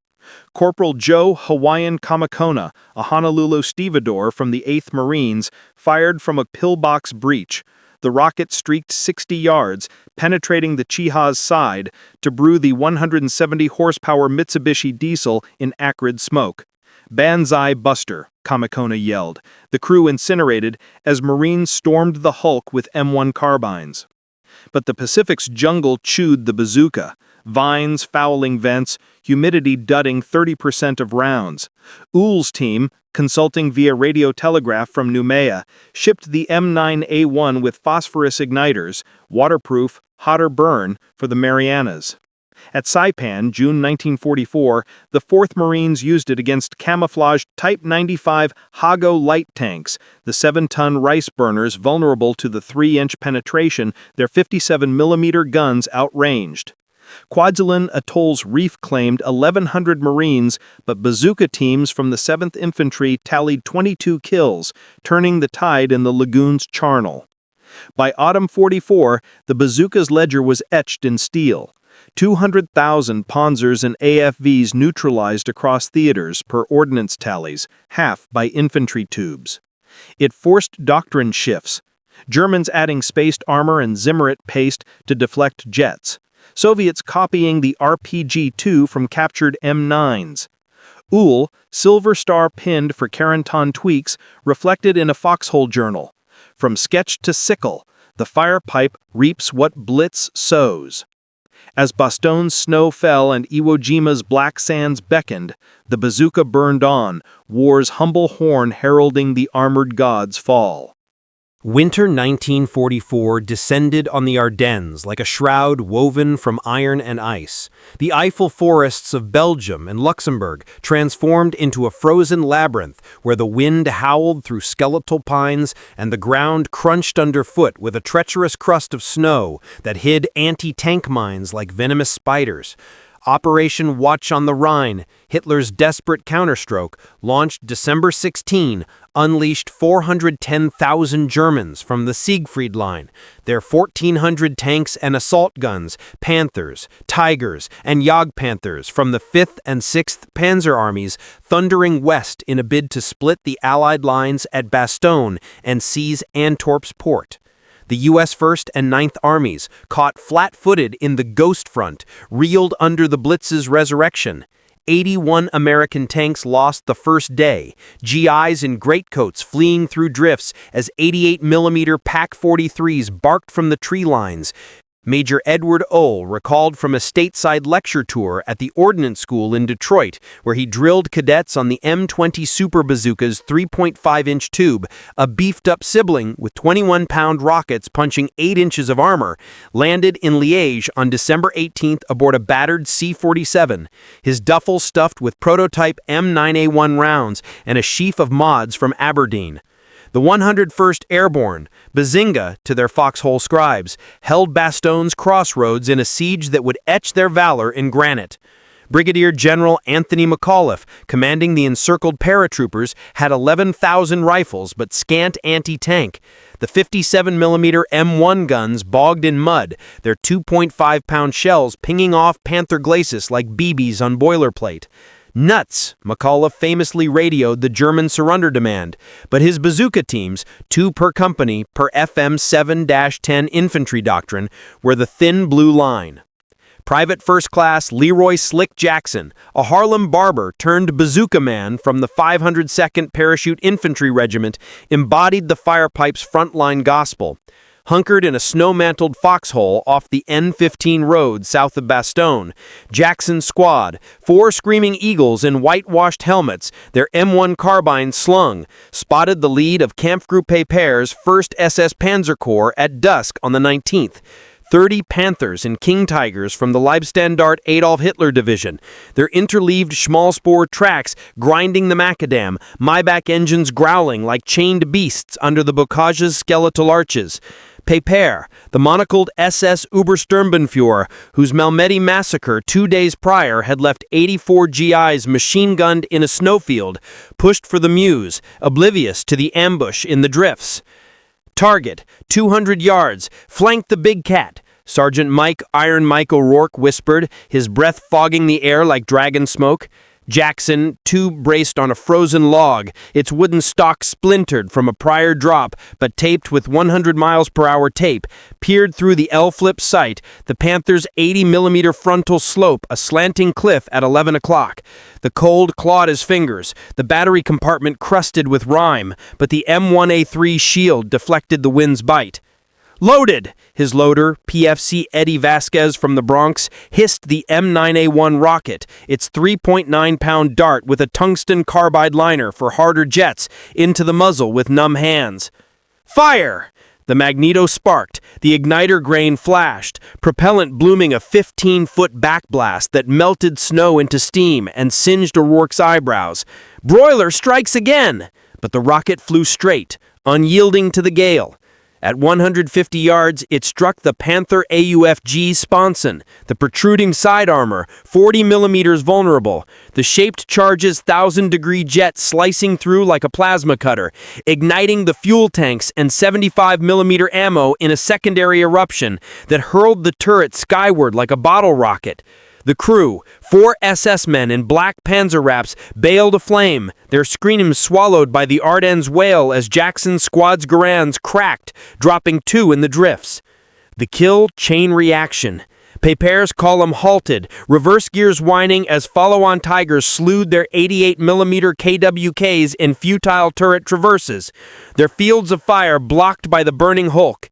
Corporal Joe Hawaiian Kamakona, a Honolulu stevedore from the 8th Marines, fired from a pillbox breech. The rocket streaked 60 yards, penetrating the Chiha's side, to brew the 170-horsepower Mitsubishi diesel in acrid smoke. "Banzai Buster," Kamakona yelled. The crew incinerated as Marines stormed the hulk with M1 carbines. But the Pacific's jungle chewed the bazooka. Vines fouling vents, humidity dudding 30% of rounds. Uhl's team, consulting via radio telegraph from Noumea, shipped the M9A1 with phosphorus igniters, waterproof, hotter burn, for the Marianas. At Saipan, June 1944, the 4th Marines used it against camouflaged Type 95 Hago light tanks, the 7-ton rice burners vulnerable to the 3-inch penetration their 57mm guns outranged. Kwajalein Atoll's reef claimed 1,100 Marines, but bazooka teams from the 7th Infantry tallied 22 kills, turning the tide in the lagoon's charnel. By autumn 44, the bazooka's ledger was etched in steel. 200,000 Panzers and AFVs neutralized across theaters per ordnance tallies, half by infantry tubes. It forced doctrine shifts. Germans adding spaced armor and Zimmerit paste to deflect jets. Soviets copying the RPG-2 from captured M9s. Uhl, Silver Star pinned for Carenton tweaks, reflected in a foxhole journal. From sketch to sickle, the Firepipe reaps what Blitz sows. As Bastogne's snow fell and Iwo Jima's black sands beckoned, the bazooka burned on, war's humble horn heralding the armored god's fall. Winter 1944 descended on the Ardennes like a shroud woven from iron and ice. The Eiffel forests of Belgium and Luxembourg transformed into a frozen labyrinth where the wind howled through skeletal pines and the ground crunched underfoot with a treacherous crust of snow that hid anti-tank mines like venomous spiders. Operation Watch on the Rhine, Hitler's desperate counterstroke, launched December 16, unleashed 410,000 Germans from the Siegfried Line, their 1,400 tanks and assault guns, Panthers, Tigers, and Jagdpanthers from the 5th and 6th Panzer Armies thundering west in a bid to split the Allied lines at Bastogne and seize Antwerp's port. The U.S. 1st and 9th Armies, caught flat-footed in the Ghost Front, reeled under the Blitz's resurrection. 81 American tanks lost the first day, GIs in greatcoats fleeing through drifts as 88mm PaK-43s barked from the tree lines. Major Edward Uhl recalled from a stateside lecture tour at the Ordnance School in Detroit, where he drilled cadets on the M20 Super Bazooka's 3.5-inch tube, a beefed-up sibling with 21-pound rockets punching 8 inches of armor, landed in Liège on December 18th aboard a battered C-47, his duffel stuffed with prototype M9A1 rounds and a sheaf of mods from Aberdeen. The 101st Airborne, Bazooka to their foxhole scribes, held Bastogne's crossroads in a siege that would etch their valor in granite. Brigadier General Anthony McAuliffe, commanding the encircled paratroopers, had 11,000 rifles but scant anti-tank. The 57mm M1 guns bogged in mud, their 2.5-pound shells pinging off Panther glacis like BBs on boilerplate. Nuts, McAuliffe famously radioed the German surrender demand, but his bazooka teams, 2 per company per FM 7-10 infantry doctrine, were the thin blue line. Private First Class Leroy Slick Jackson, a Harlem barber turned bazooka man from the 502nd Parachute Infantry Regiment, embodied the Firepipe's frontline gospel. Hunkered in a snow-mantled foxhole off the N15 road south of Bastogne, Jackson's squad, 4 screaming eagles in whitewashed helmets, their M1 carbines slung, spotted the lead of Kampfgruppe Pepper's 1st SS Panzer Corps at dusk on the 19th. 30 Panthers and King Tigers from the Leibstandart Adolf Hitler Division, their interleaved Schmalspur tracks grinding the macadam, Maybach engines growling like chained beasts under the bocage's skeletal arches. Pepper, the monocled SS Obersturmbannführer, whose Malmedy massacre 2 days prior had left 84 GIs machine-gunned in a snowfield, pushed for the Meuse, oblivious to the ambush in the drifts. Target, 200 yards, flank the big cat, Sergeant Mike Iron Mike O'Rourke whispered, his breath fogging the air like dragon smoke. Jackson, tube braced on a frozen log, its wooden stock splintered from a prior drop, but taped with 100 miles per hour tape, peered through the L-flip sight, the Panther's 80mm frontal slope, a slanting cliff at 11 o'clock. The cold clawed his fingers, the battery compartment crusted with rime, but the M1A3 shield deflected the wind's bite. Loaded! His loader, PFC Eddie Vasquez from the Bronx, hissed the M9A1 rocket, its 3.9-pound dart with a tungsten carbide liner for harder jets, into the muzzle with numb hands. Fire! The magneto sparked, the igniter grain flashed, propellant blooming a 15-foot backblast that melted snow into steam and singed O'Rourke's eyebrows. Broiler strikes again! But the rocket flew straight, unyielding to the gale. At 150 yards, it struck the Panther AUFG sponson, the protruding side armor, 40 millimeters vulnerable, the shaped charge's 1,000-degree jet slicing through like a plasma cutter, igniting the fuel tanks and 75mm ammo in a secondary eruption that hurled the turret skyward like a bottle rocket. The crew, 4 SS men in black panzer wraps, bailed aflame, their screams swallowed by the Ardennes wail as Jackson's squad's Garands cracked, dropping 2 in the drifts. The kill chain reaction. Pepper's column halted, reverse gears whining as follow-on Tigers slewed their 88mm KWKs in futile turret traverses, their fields of fire blocked by the burning hulk.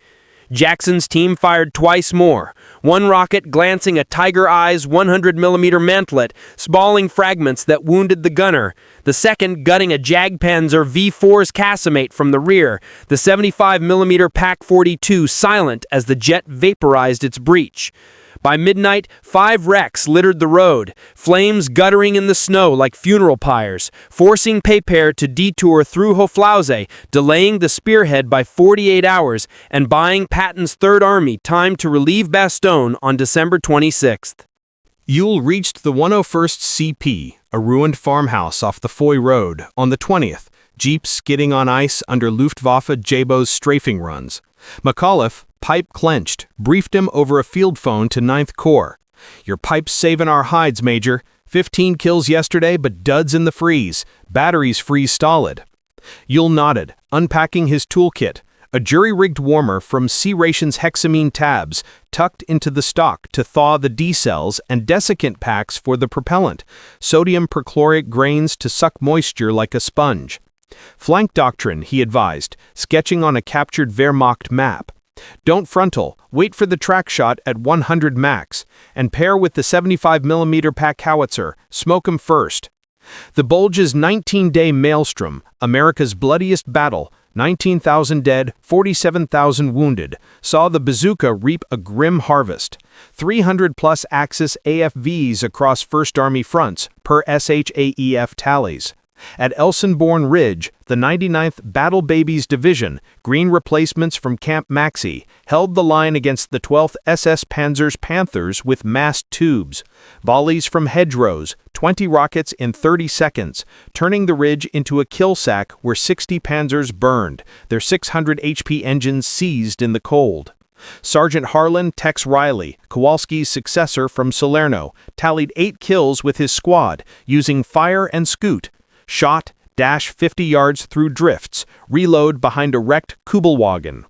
Jackson's team fired twice more, one rocket glancing a Tiger Eye's 100mm mantlet, spalling fragments that wounded the gunner, the second gutting a Jagdpanzer V4's Casimate from the rear, the 75mm Pak-42 silent as the jet vaporized its breech. By midnight, 5 wrecks littered the road, flames guttering in the snow like funeral pyres, forcing Pepper to detour through Hoflauze, delaying the spearhead by 48 hours and buying Patton's Third Army time to relieve Bastogne on December 26th. Uhl reached the 101st CP, a ruined farmhouse off the Foy Road, on the 20th, jeeps skidding on ice under Luftwaffe Jabo's strafing runs. McAuliffe, pipe clenched, briefed him over a field phone to 9th Corps. Your pipe's saving our hides, Major. 15 kills yesterday, but duds in the freeze. Batteries freeze stolid. Uhl nodded, unpacking his toolkit. A jury-rigged warmer from C-Ration's hexamine tabs, tucked into the stock to thaw the D-cells and desiccant packs for the propellant, sodium perchlorate grains to suck moisture like a sponge. Flank doctrine, he advised, sketching on a captured Wehrmacht map. Don't frontal, wait for the track shot at 100 max, and pair with the 75mm pack howitzer, smoke 'em first. The Bulge's 19-day maelstrom, America's bloodiest battle, 19,000 dead, 47,000 wounded, saw the Bazooka reap a grim harvest. 300-plus Axis AFVs across First Army fronts, per SHAEF tallies. At Elsenborn Ridge, the 99th Battle Babies Division, green replacements from Camp Maxi, held the line against the 12th SS Panzer's Panthers with massed tubes. Volleys from hedgerows, 20 rockets in 30 seconds, turning the ridge into a kill sack where 60 Panzers burned, their 600 HP engines seized in the cold. Sergeant Harlan Tex Riley, Kowalski's successor from Salerno, tallied 8 kills with his squad, using fire and scoot. Shot, dash 50 yards through drifts, reload behind a wrecked Kubelwagen.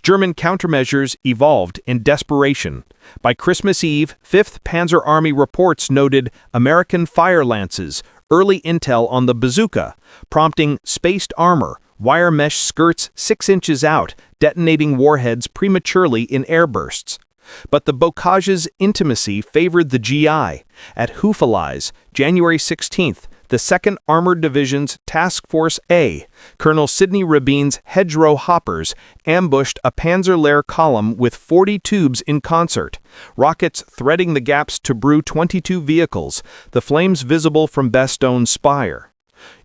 German countermeasures evolved in desperation. By Christmas Eve, 5th Panzer Army reports noted American fire lances, early intel on the Bazooka, prompting spaced armor, wire mesh skirts 6 inches out, detonating warheads prematurely in airbursts. But the bocage's intimacy favored the GI. At Hufalize, January 16th, the 2nd Armored Division's Task Force A, Colonel Sidney Rabine's hedgerow hoppers, ambushed a Panzer-Lehr column with 40 tubes in concert, rockets threading the gaps to brew 22 vehicles, the flames visible from Bastogne's spire.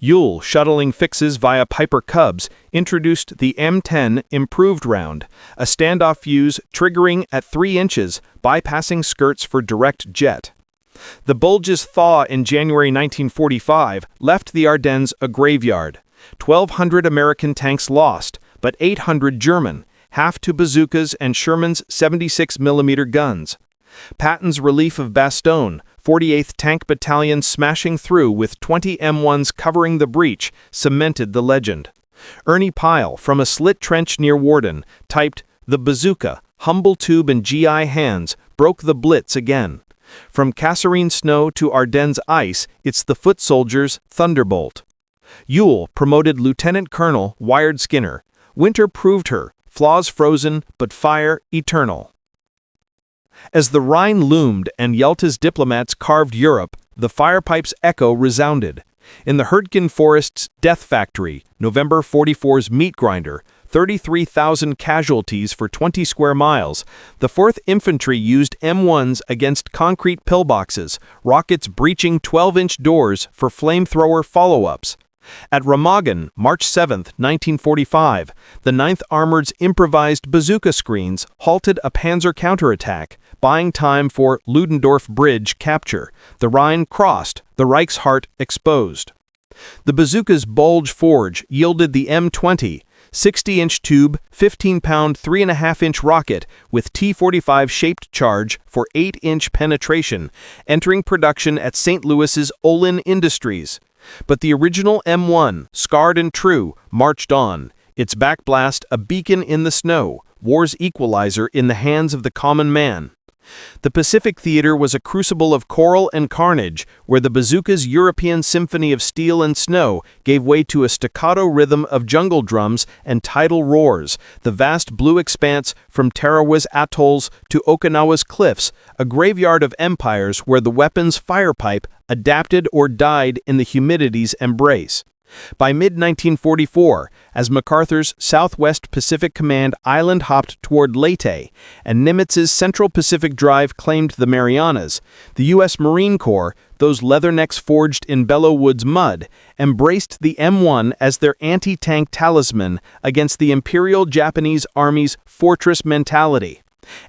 Uhl, shuttling fixes via Piper Cubs, introduced the M10 improved round, a standoff fuse triggering at 3 inches, bypassing skirts for direct jet. The Bulge's thaw in January 1945 left the Ardennes a graveyard. 1,200 American tanks lost, but 800 German, half to bazookas and Sherman's 76mm guns. Patton's relief of Bastogne, 48th Tank Battalion smashing through with 20 M1s covering the breach, cemented the legend. Ernie Pyle, from a slit trench near Warden, typed, "The Bazooka, humble tube in GI hands, broke the Blitz again." From Kasserine snow to Ardennes ice, it's the foot soldier's thunderbolt. Uhl promoted Lieutenant Colonel Wired Skinner. Winter proved her, flaws frozen, but fire eternal. As the Rhine loomed and Yalta's diplomats carved Europe, the Firepipe's echo resounded. In the Hurtgen Forest's Death Factory, November 44's meat grinder, 33,000 casualties for 20 square miles, the 4th Infantry used M1s against concrete pillboxes, rockets breaching 12-inch doors for flamethrower follow-ups. At Remagen, March 7, 1945, the 9th Armored's improvised bazooka screens halted a Panzer counterattack, buying time for Ludendorff Bridge capture. The Rhine crossed, the Reichsheart exposed. The bazooka's Bulge forge yielded the M20, 60-inch tube, 15-pound 3.5-inch rocket with T-45-shaped charge for 8-inch penetration, entering production at St. Louis's Olin Industries. But the original M1, scarred and true, marched on, its backblast a beacon in the snow, war's equalizer in the hands of the common man. The Pacific Theater was a crucible of coral and carnage, where the bazooka's European symphony of steel and snow gave way to a staccato rhythm of jungle drums and tidal roars, the vast blue expanse from Tarawa's atolls to Okinawa's cliffs, a graveyard of empires where the weapon's firepipe adapted or died in the humidity's embrace. By mid-1944, as MacArthur's Southwest Pacific Command island-hopped toward Leyte, and Nimitz's Central Pacific Drive claimed the Marianas, the U.S. Marine Corps, those leathernecks forged in Belleau Wood's mud, embraced the M1 as their anti-tank talisman against the Imperial Japanese Army's fortress mentality.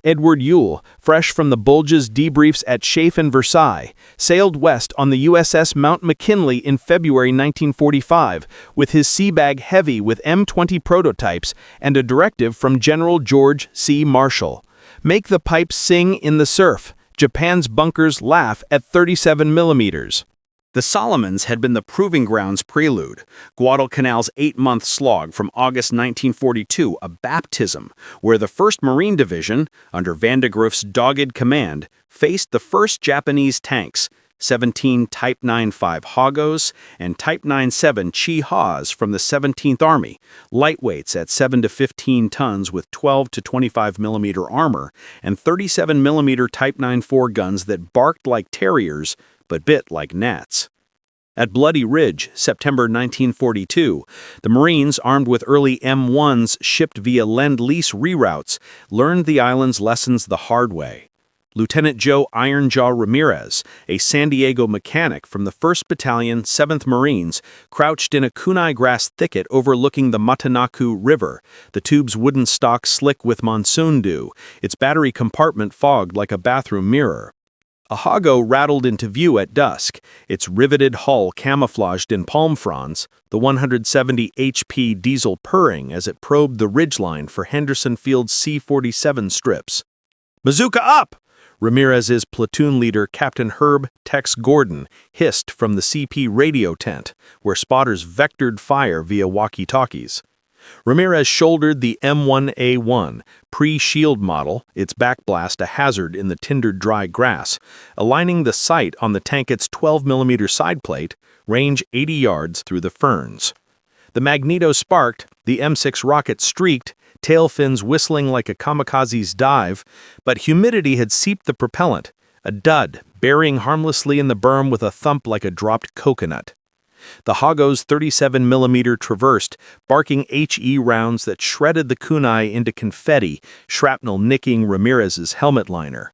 Edward Uhl, fresh from the Bulge's debriefs at Chafe and Versailles, sailed west on the USS Mount McKinley in February 1945 with his sea bag heavy with M20 prototypes and a directive from General George C. Marshall. Make the pipes sing in the surf. Japan's bunkers laugh at 37 millimeters. The Solomons had been the proving grounds prelude, Guadalcanal's 8-month slog from August 1942, a baptism, where the 1st Marine Division, under Van de Groof's dogged command, faced the first Japanese tanks, 17 Type 95 Hagos, and Type 97 Chi-Has from the 17th Army, lightweights at 7 to 15 tons with 12 to 25 millimeter armor, and 37 millimeter Type 94 guns that barked like terriers but bit like gnats. At Bloody Ridge, September 1942, the Marines, armed with early M1s shipped via Lend-Lease reroutes, learned the island's lessons the hard way. Lieutenant Joe Ironjaw Ramirez, a San Diego mechanic from the 1st Battalion, 7th Marines, crouched in a kunai grass thicket overlooking the Matanaku River, the tube's wooden stock slick with monsoon dew, its battery compartment fogged like a bathroom mirror. A Hago rattled into view at dusk, its riveted hull camouflaged in palm fronds, the 170 HP diesel purring as it probed the ridgeline for Henderson Field's C-47 strips. "Bazooka up!" Ramirez's platoon leader, Captain Herb Tex Gordon, hissed from the CP radio tent, where spotters vectored fire via walkie-talkies. Ramirez shouldered the M1A1, pre-shield model, its backblast a hazard in the tindered dry grass, aligning the sight on the tanket's 12mm side plate, range 80 yards through the ferns. The magneto sparked, the M6 rocket streaked, tail fins whistling like a kamikaze's dive, but humidity had seeped the propellant, a dud, burying harmlessly in the berm with a thump like a dropped coconut. The Hago's 37mm traversed, barking HE rounds that shredded the kunai into confetti, shrapnel nicking Ramirez's helmet liner.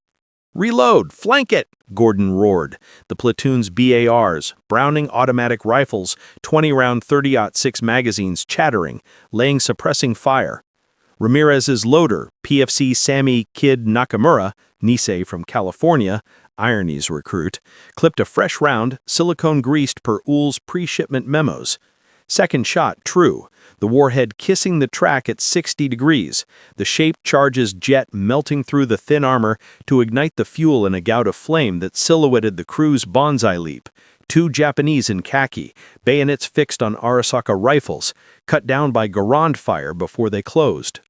"Reload! Flank it!" Gordon roared. The platoon's BARs, Browning automatic rifles, 20-round 30-06 magazines chattering, laying suppressing fire. Ramirez's loader, PFC Sammy Kid Nakamura, Nisei from California, Irony's recruit, clipped a fresh round, silicone-greased per Uhl's pre-shipment memos. Second shot, true, the warhead kissing the track at 60 degrees, the shaped charge's jet melting through the thin armor to ignite the fuel in a gout of flame that silhouetted the crew's bonsai leap. 2 Japanese in khaki, bayonets fixed on Arisaka rifles, cut down by Garand fire before they closed.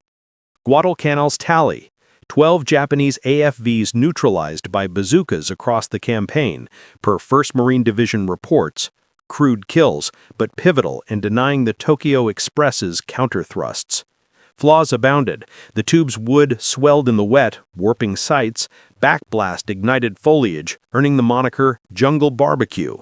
Guadalcanal's tally. 12 Japanese AFVs neutralized by bazookas across the campaign, per 1st Marine Division reports. Crude kills, but pivotal in denying the Tokyo Express's counter-thrusts. Flaws abounded. The tube's wood swelled in the wet, warping sights, backblast ignited foliage, earning the moniker Jungle Barbecue.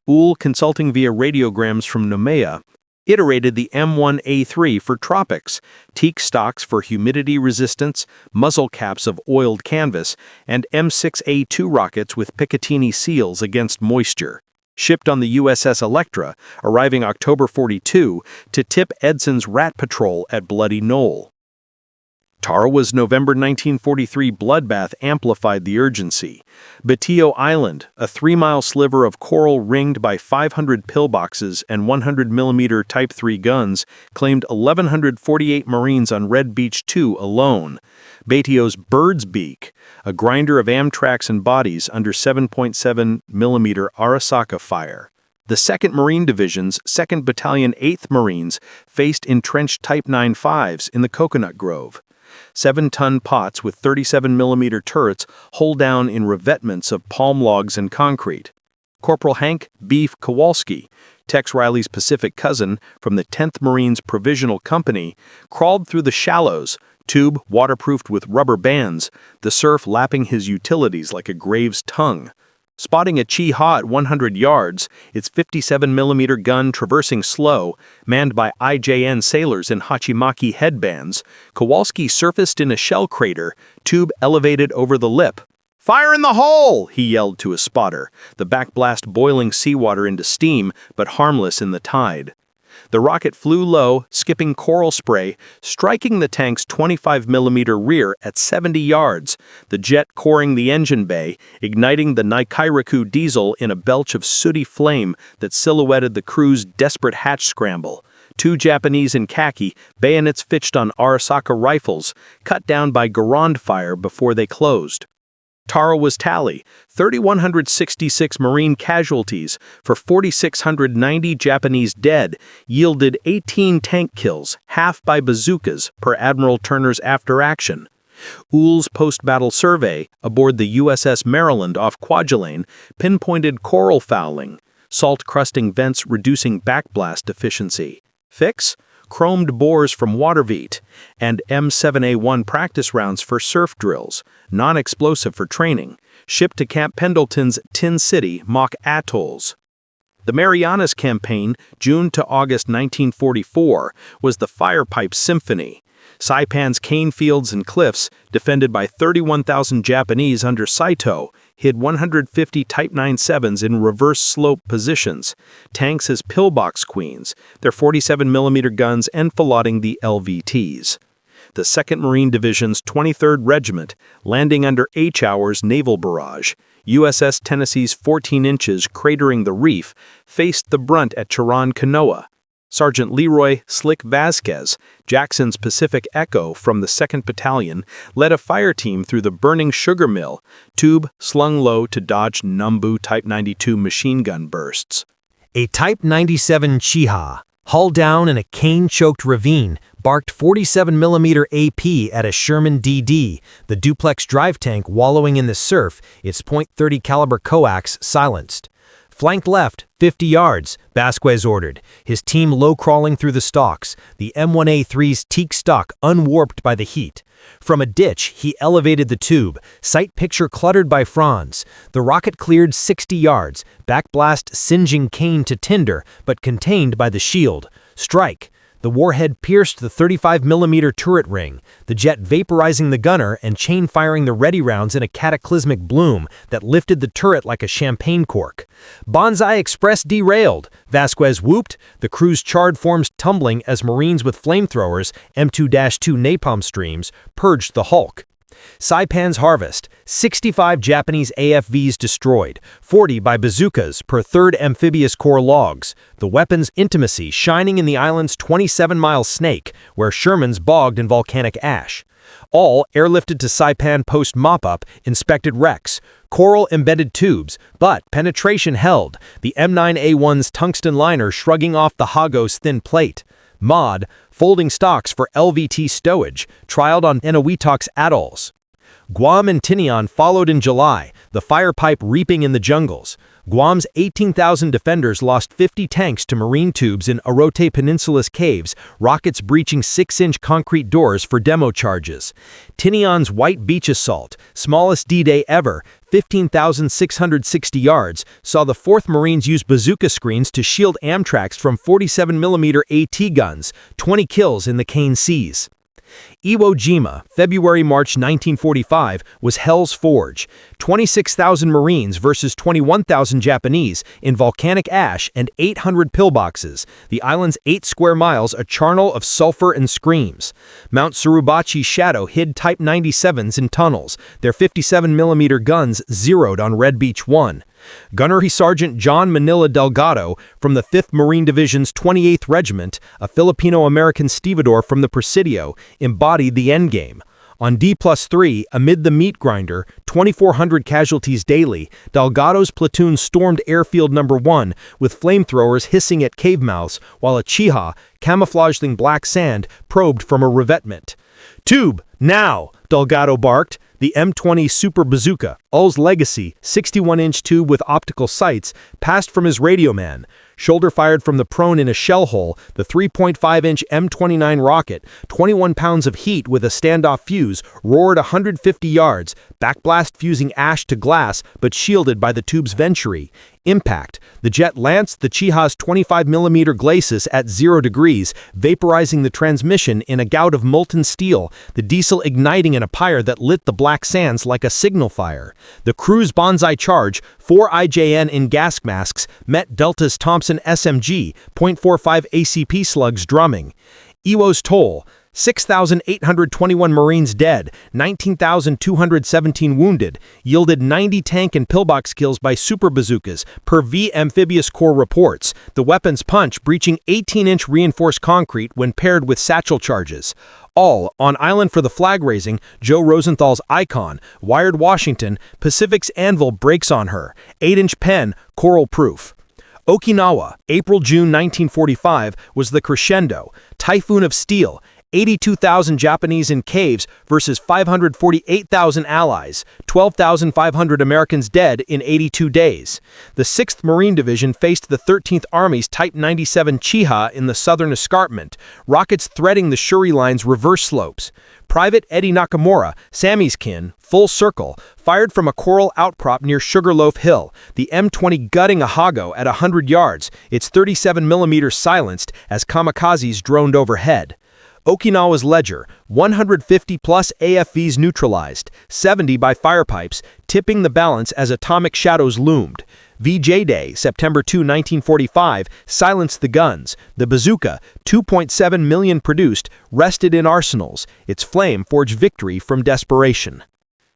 Uhl, consulting via radiograms from Noumea, iterated the M1A3 for tropics, teak stocks for humidity resistance, muzzle caps of oiled canvas, and M6A2 rockets with Picatinny seals against moisture. Shipped on the USS Electra, arriving October 42 to tip Edson's Rat Patrol at Bloody Knoll. Tarawa's November 1943 bloodbath amplified the urgency. Batillo Island, a 3-mile sliver of coral ringed by 500 pillboxes and 100mm Type 3 guns, claimed 1,148 Marines on Red Beach 2 alone. Batillo's Bird's Beak, a grinder of Amtracs and bodies under 7.7mm Arisaka fire. The 2nd Marine Division's 2nd Battalion 8th Marines faced entrenched Type 95s in the Coconut Grove. 7-ton pots with 37mm turrets hold down in revetments of palm logs and concrete. Corporal Hank Beef Kowalski, Tex Riley's Pacific cousin from the 10th Marines Provisional Company, crawled through the shallows, tube waterproofed with rubber bands, the surf lapping his utilities like a grave's tongue. Spotting a Chi-Ha at 100 yards, its 57mm gun traversing slow, manned by IJN sailors in Hachimaki headbands, Kowalski surfaced in a shell crater, tube elevated over the lip. "Fire in the hole!" he yelled to a spotter, the backblast boiling seawater into steam, but harmless in the tide. The rocket flew low, skipping coral spray, striking the tank's 25mm rear at 70 yards, the jet coring the engine bay, igniting the Naikairaku diesel in a belch of sooty flame that silhouetted the crew's desperate hatch scramble. 2 Japanese in khaki, bayonets fitched on Arisaka rifles, cut down by Garand fire before they closed. Tarawa's tally, 3,166 Marine casualties for 4,690 Japanese dead, yielded 18 tank kills, half by bazookas, per Admiral Turner's after action. Uhl's post-battle survey aboard the USS Maryland off Kwajalein pinpointed coral fouling, salt-crusting vents reducing backblast efficiency. Fix? Chromed bores from Watervliet, and M7A1 practice rounds for surf drills, non-explosive for training, shipped to Camp Pendleton's Tin City mock atolls. The Marianas Campaign, June to August 1944, was the Firepipe Symphony. Saipan's cane fields and cliffs, defended by 31,000 Japanese under Saito, hid 150 Type 97s in reverse slope positions, tanks as pillbox queens, their 47mm guns enfilading the LVTs. The 2nd Marine Division's 23rd Regiment, landing under H-Hour's naval barrage, USS Tennessee's 14 inches cratering the reef, faced the brunt at Chiran-Kanoa. Sergeant Leroy Slick Vasquez, Jackson's Pacific Echo from the 2nd Battalion, led a fire team through the burning sugar mill, tube slung low to dodge Numbu Type 92 machine gun bursts. A Type 97 Chiha, hull down in a cane-choked ravine, barked 47mm AP at a Sherman DD, the duplex drive tank wallowing in the surf, its .30 caliber coax silenced. Flank left, 50 yards, Vasquez ordered, his team low-crawling through the stalks, the M1A3's teak stock unwarped by the heat. From a ditch, he elevated the tube, sight picture cluttered by fronds. The rocket cleared 60 yards, backblast singeing cane to tinder, but contained by the shield. Strike. The warhead pierced the 35mm turret ring, the jet vaporizing the gunner and chain-firing the ready rounds in a cataclysmic bloom that lifted the turret like a champagne cork. Banzai Express derailed, Vasquez whooped, the crew's charred forms tumbling as Marines with flamethrowers, M2-2 napalm streams, purged the hulk. Saipan's harvest, 65 Japanese AFVs destroyed, 40 by bazookas per 3rd Amphibious Corps logs, the weapon's intimacy shining in the island's 27-mile snake, where Sherman's bogged in volcanic ash. All airlifted to Saipan post mop-up, inspected wrecks, coral-embedded tubes, but penetration held, the M9A1's tungsten liner shrugging off the Hagos thin plate. Mod, folding stocks for LVT stowage, trialed on Eniwetok atolls. Guam and Tinian followed in July, the Firepipe reaping in the jungles. Guam's 18,000 defenders lost 50 tanks to marine tubes in Orote Peninsula's caves, rockets breaching 6-inch concrete doors for demo charges. Tinian's White Beach assault, smallest D-Day ever, 15,660 yards, saw the 4th Marines use bazooka screens to shield Amtraks from 47mm AT guns, 20 kills in the Cane Seas. Iwo Jima, February-March 1945, was Hell's Forge. 26,000 Marines versus 21,000 Japanese in volcanic ash and 800 pillboxes, the island's 8 square miles a charnel of sulfur and screams. Mount Surubachi's shadow hid Type 97s in tunnels, their 57mm guns zeroed on Red Beach 1. Gunnery Sergeant John Manila Delgado from the 5th Marine Division's 28th Regiment, a Filipino-American stevedore from the Presidio, embodied the endgame. On D+3, amid the meat grinder, 2,400 casualties daily, Delgado's platoon stormed Airfield No. 1 with flamethrowers hissing at cave mouths, while a Chiha, camouflaged in black sand, probed from a revetment. "Tube, now!" Delgado barked. The M20 Super Bazooka, Uhl's legacy, 61-inch tube with optical sights, passed from his radio man. Shoulder-fired from the prone in a shell hole, the 3.5-inch M29 rocket, 21 pounds of heat with a standoff fuse, roared 150 yards, backblast fusing ash to glass but shielded by the tube's venturi. Impact. The jet lanced the Chiha's 25mm glacis at 0 degrees, vaporizing the transmission in a gout of molten steel, the diesel igniting in a pyre that lit the black sands like a signal fire. The crew's banzai charge, 4 IJN in gas masks, met Delta's Thompson SMG, .45 ACP slugs drumming. Iwo's toll. 6,821 Marines dead, 19,217 wounded, yielded 90 tank and pillbox kills by super bazookas, per V Amphibious Corps reports, the weapon's punch breaching 18-inch reinforced concrete when paired with satchel charges. All on island for the flag raising, Joe Rosenthal's Icon, Wired Washington, Pacific's Anvil breaks on her, 8-inch pen, coral proof. Okinawa, April-June 1945, was the crescendo, typhoon of steel, 82,000 Japanese in caves versus 548,000 Allies, 12,500 Americans dead in 82 days. The 6th Marine Division faced the 13th Army's Type 97 Chiha in the southern escarpment, rockets threading the Shuri Line's reverse slopes. Private Eddie Nakamura, Sammy's kin, full circle, fired from a coral outcrop near Sugarloaf Hill, the M20 gutting a Hago at 100 yards, its 37mm silenced as kamikazes droned overhead. Okinawa's ledger, 150-plus AFVs neutralized, 70 by firepipes, tipping the balance as atomic shadows loomed. VJ Day, September 2, 1945, silenced the guns. The Bazooka, 2.7 million produced, rested in arsenals. Its flame forged victory from desperation.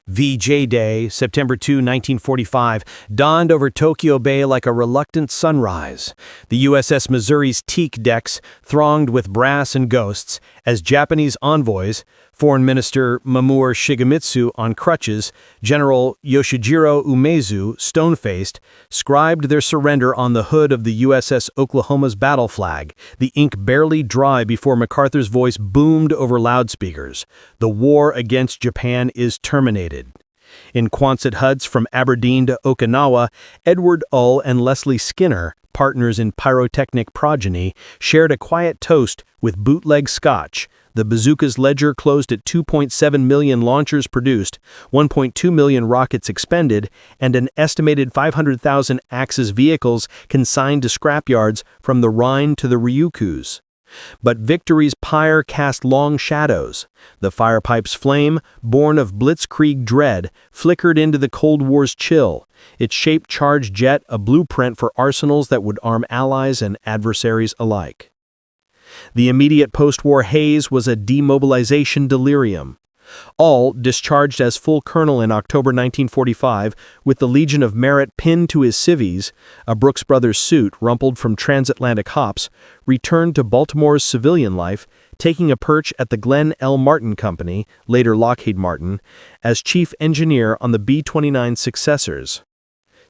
VJ Day, September 2, 1945, dawned over Tokyo Bay like a reluctant sunrise. The USS Missouri's teak decks thronged with brass and ghosts as Japanese envoys, Foreign Minister Mamoru Shigemitsu on crutches, General Yoshijiro Umezu, stone-faced, scribed their surrender on the hood of the USS Oklahoma's battle flag, the ink barely dry before MacArthur's voice boomed over loudspeakers. The war against Japan is terminated. In Quonset huts from Aberdeen to Okinawa, Edward Uhl and Leslie Skinner, partners in pyrotechnic progeny, shared a quiet toast with bootleg scotch. The Bazooka's ledger closed at 2.7 million launchers produced, 1.2 million rockets expended, and an estimated 500,000 Axis vehicles consigned to scrapyards from the Rhine to the Ryukyus. But victory's pyre cast long shadows. The Firepipe's flame, born of blitzkrieg dread, flickered into the Cold War's chill, its shape-charged jet a blueprint for arsenals that would arm allies and adversaries alike. The immediate post-war haze was a demobilization delirium. Uhl, discharged as full colonel in October 1945, with the Legion of Merit pinned to his civvies, a Brooks Brothers suit rumpled from transatlantic hops, returned to Baltimore's civilian life, taking a perch at the Glenn L. Martin Company, later Lockheed Martin, as chief engineer on the B-29 successors.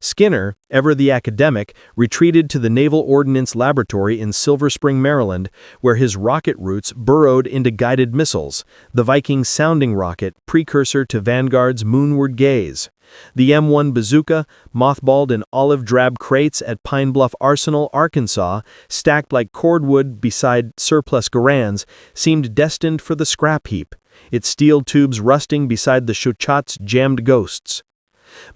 Skinner, ever the academic, retreated to the Naval Ordnance Laboratory in Silver Spring, Maryland, where his rocket roots burrowed into guided missiles, the Viking sounding rocket, precursor to Vanguard's moonward gaze. The M1 Bazooka, mothballed in olive-drab crates at Pine Bluff Arsenal, Arkansas, stacked like cordwood beside surplus Garands, seemed destined for the scrap heap, its steel tubes rusting beside the Chauchat's jammed ghosts.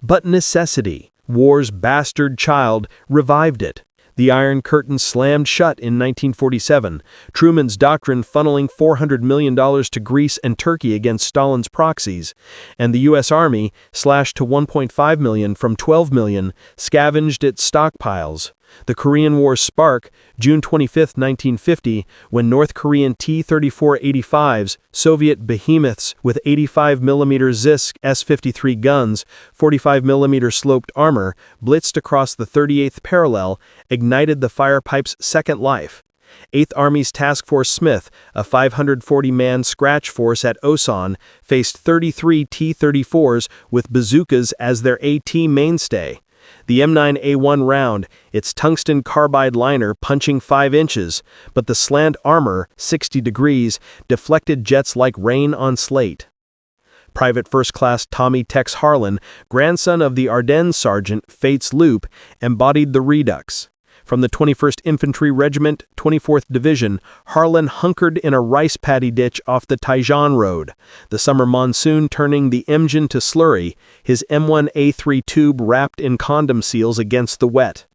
But necessity, war's bastard child, revived it. The Iron Curtain slammed shut in 1947, Truman's doctrine funneling $400 million to Greece and Turkey against Stalin's proxies, and the U.S. Army, slashed to $1.5 million from $12 million, scavenged its stockpiles. The Korean War's spark, June 25, 1950, when North Korean T-34-85s, Soviet behemoths with 85mm Zisk S-53 guns, 45mm sloped armor, blitzed across the 38th parallel, ignited the Firepipe's second life. 8th Army's Task Force Smith, a 540-man scratch force at Osan, faced 33 T-34s with bazookas as their AT mainstay. The M9A1 round, its tungsten carbide liner punching 5 inches, but the slant armor, 60 degrees, deflected jets like rain on slate. Private First Class Tommy Tex Harlan, grandson of the Ardennes Sergeant Fates Loop, embodied the redux. From the 21st Infantry Regiment, 24th Division, Harlan hunkered in a rice paddy ditch off the Taijan Road, the summer monsoon turning the engine to slurry, his M1A3 tube wrapped in condom seals against the wet.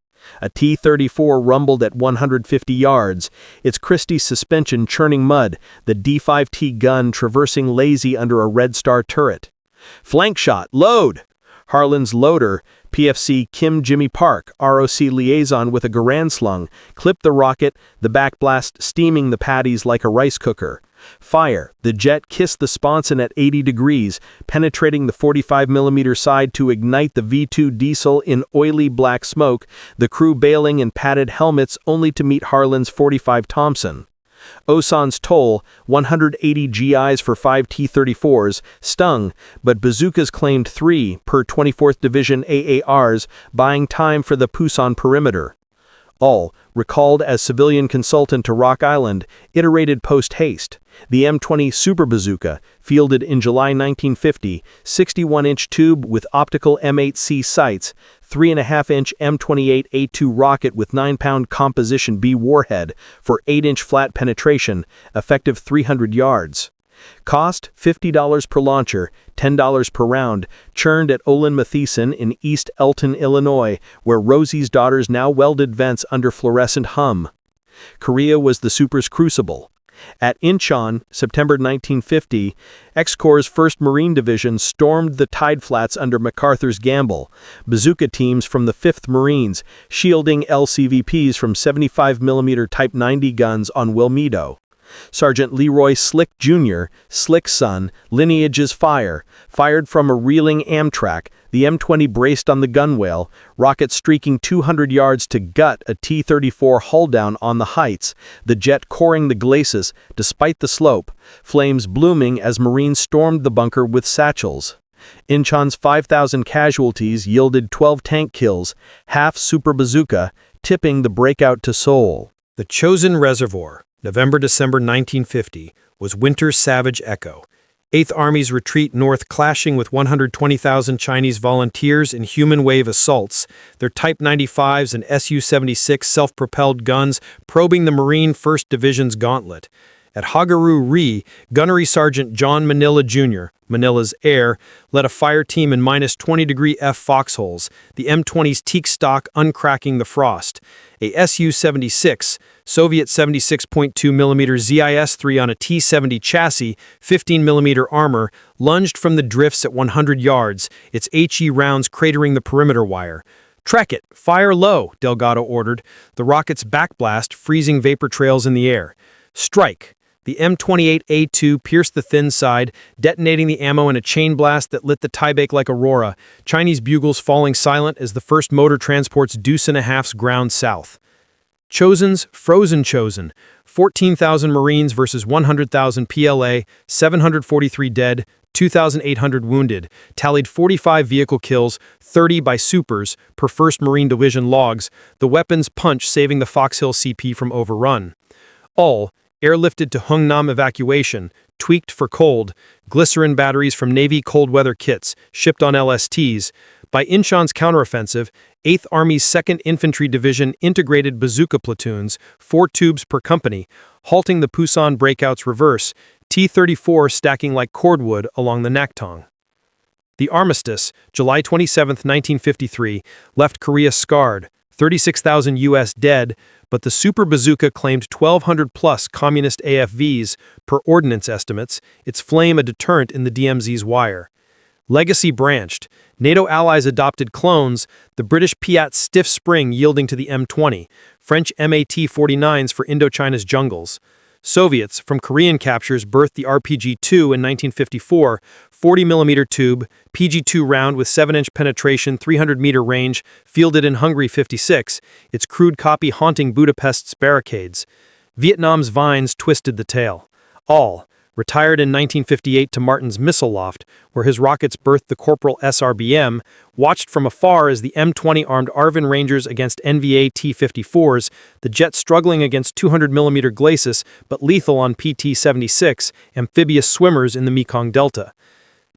A T-34 rumbled at 150 yards, its Christie suspension churning mud, the D5T gun traversing lazy under a Red Star turret. Flank shot, load! Harlan's loader, PFC Kim Jimmy Park, ROC liaison with a Garand slung, clipped the rocket, the backblast steaming the patties like a rice cooker. Fire, the jet kissed the sponson at 80 degrees, penetrating the 45mm side to ignite the V2 diesel in oily black smoke, the crew bailing in padded helmets only to meet Harlan's 45 Thompson. Osan's toll, 180 GIs for 5 T-34s, stung, but bazookas claimed 3 per 24th Division AARs, buying time for the Pusan perimeter. Uhl, recalled as civilian consultant to Rock Island, iterated post-haste. The M20 Super Bazooka, fielded in July 1950, 61-inch tube with optical M8C sights, 3.5-inch M28A2 rocket with 9-pound Composition B warhead for 8-inch flat penetration, effective 300 yards. Cost $50 per launcher, $10 per round, churned at Olin Matheson in East Elton, Illinois, where Rosie's daughters now welded vents under fluorescent hum. Korea was the Super's crucible. At Incheon, September 1950, X-Corps' 1st Marine Division stormed the tide flats under MacArthur's Gamble, bazooka teams from the 5th Marines, shielding LCVPs from 75mm Type 90 guns on Wilmedo. Sergeant Leroy Slick Jr., Slick's son, Lineage's fire, fired from a reeling Amtrak, the M20 braced on the gunwale, rocket streaking 200 yards to gut a T-34 hull-down on the heights, the jet coring the glacis despite the slope, flames blooming as Marines stormed the bunker with satchels. Incheon's 5,000 casualties yielded 12 tank kills, half Super Bazooka, tipping the breakout to Seoul. The chosen reservoir, November-December 1950, was winter's savage echo. 8th Army's retreat north clashing with 120,000 Chinese volunteers in human wave assaults, their Type 95s and Su-76 self-propelled guns probing the Marine 1st Division's gauntlet. At Hagaru-ri, Gunnery Sergeant John Manila Jr., Manila's heir, led a fire team in -20° F foxholes, the M20's teak stock uncracking the frost. A Su-76, Soviet 76.2mm ZIS-3 on a T-70 chassis, 15mm armor, lunged from the drifts at 100 yards, its HE rounds cratering the perimeter wire. "Track it! Fire low!" Delgado ordered, the rocket's backblast freezing vapor trails in the air. "Strike!" The M28A2 pierced the thin side, detonating the ammo in a chain blast that lit the tiebake like aurora, Chinese bugles falling silent as the first motor transports Deuce and a Half's ground south. Chosen's frozen chosen, 14,000 Marines versus 100,000 PLA, 743 dead, 2,800 wounded, tallied 45 vehicle kills, 30 by supers, per 1st Marine Division logs, the weapon's punch saving the Fox Hill CP from overrun. Uhl, airlifted to Hungnam evacuation, tweaked for cold, glycerin batteries from Navy cold weather kits, shipped on LSTs. By Incheon's counteroffensive, 8th Army's 2nd Infantry Division integrated bazooka platoons, 4 tubes per company, halting the Pusan breakout's reverse, T-34 stacking like cordwood along the Naktong. The armistice, July 27, 1953, left Korea scarred, 36,000 U.S. dead, but the Super Bazooka claimed 1,200-plus communist AFVs, per Ordnance estimates, its flame a deterrent in the DMZ's wire. Legacy branched. NATO allies adopted clones, the British Piat Stiff Spring yielding to the M20, French MAT-49s for Indochina's jungles. Soviets, from Korean captures, birthed the RPG-2 in 1954, 40mm tube, PG-2 round with 7-inch penetration, 300-meter range, fielded in Hungary 56, its crude copy haunting Budapest's barricades. Vietnam's vines twisted the tale. Uhl, retired in 1958 to Martin's missile loft, where his rockets birthed the Corporal SRBM, watched from afar as the M20 armed ARVN Rangers against NVA T-54s, the jet struggling against 200mm glacis but lethal on PT-76, amphibious swimmers in the Mekong Delta.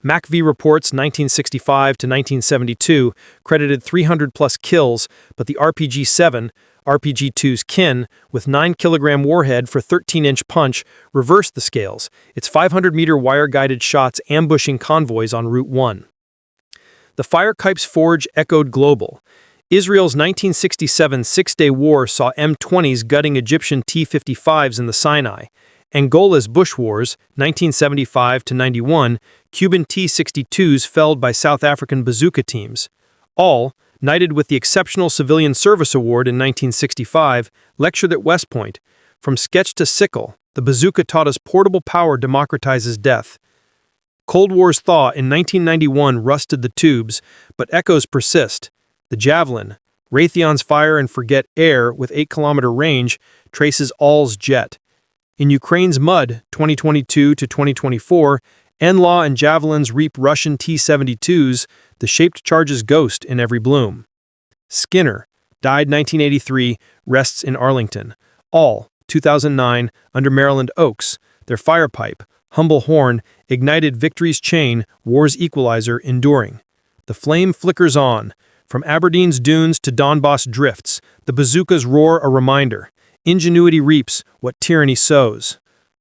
MACV reports 1965 to 1972 credited 300-plus kills, but the RPG-7, RPG-2's kin, with 9-kilogram warhead for 13-inch punch, reversed the scales, its 500-meter wire-guided shots ambushing convoys on Route 1. The Firepipe's forge echoed global. Israel's 1967 Six-Day War saw M20s gutting Egyptian T-55s in the Sinai. Angola's Bush Wars, 1975 to 91, Cuban T-62s felled by South African bazooka teams. Uhl, knighted with the Exceptional Civilian Service Award in 1965, lectured at West Point. From sketch to sickle, the bazooka taught us portable power democratizes death. Cold War's thaw in 1991 rusted the tubes, but echoes persist. The Javelin, Raytheon's fire and forget air with 8-kilometer range, traces Uhl's jet. In Ukraine's mud, 2022 to 2024, NLAW and Javelins reap Russian T-72s, the shaped charge's ghost in every bloom. Skinner, Died 1983, rests in Arlington. All, 2009, under Maryland Oaks. Their Firepipe, humble horn, ignited victory's chain, war's equalizer enduring. The flame flickers on. From Aberdeen's dunes to Donbass drifts, the bazookas roar a reminder. Ingenuity reaps what tyranny sows.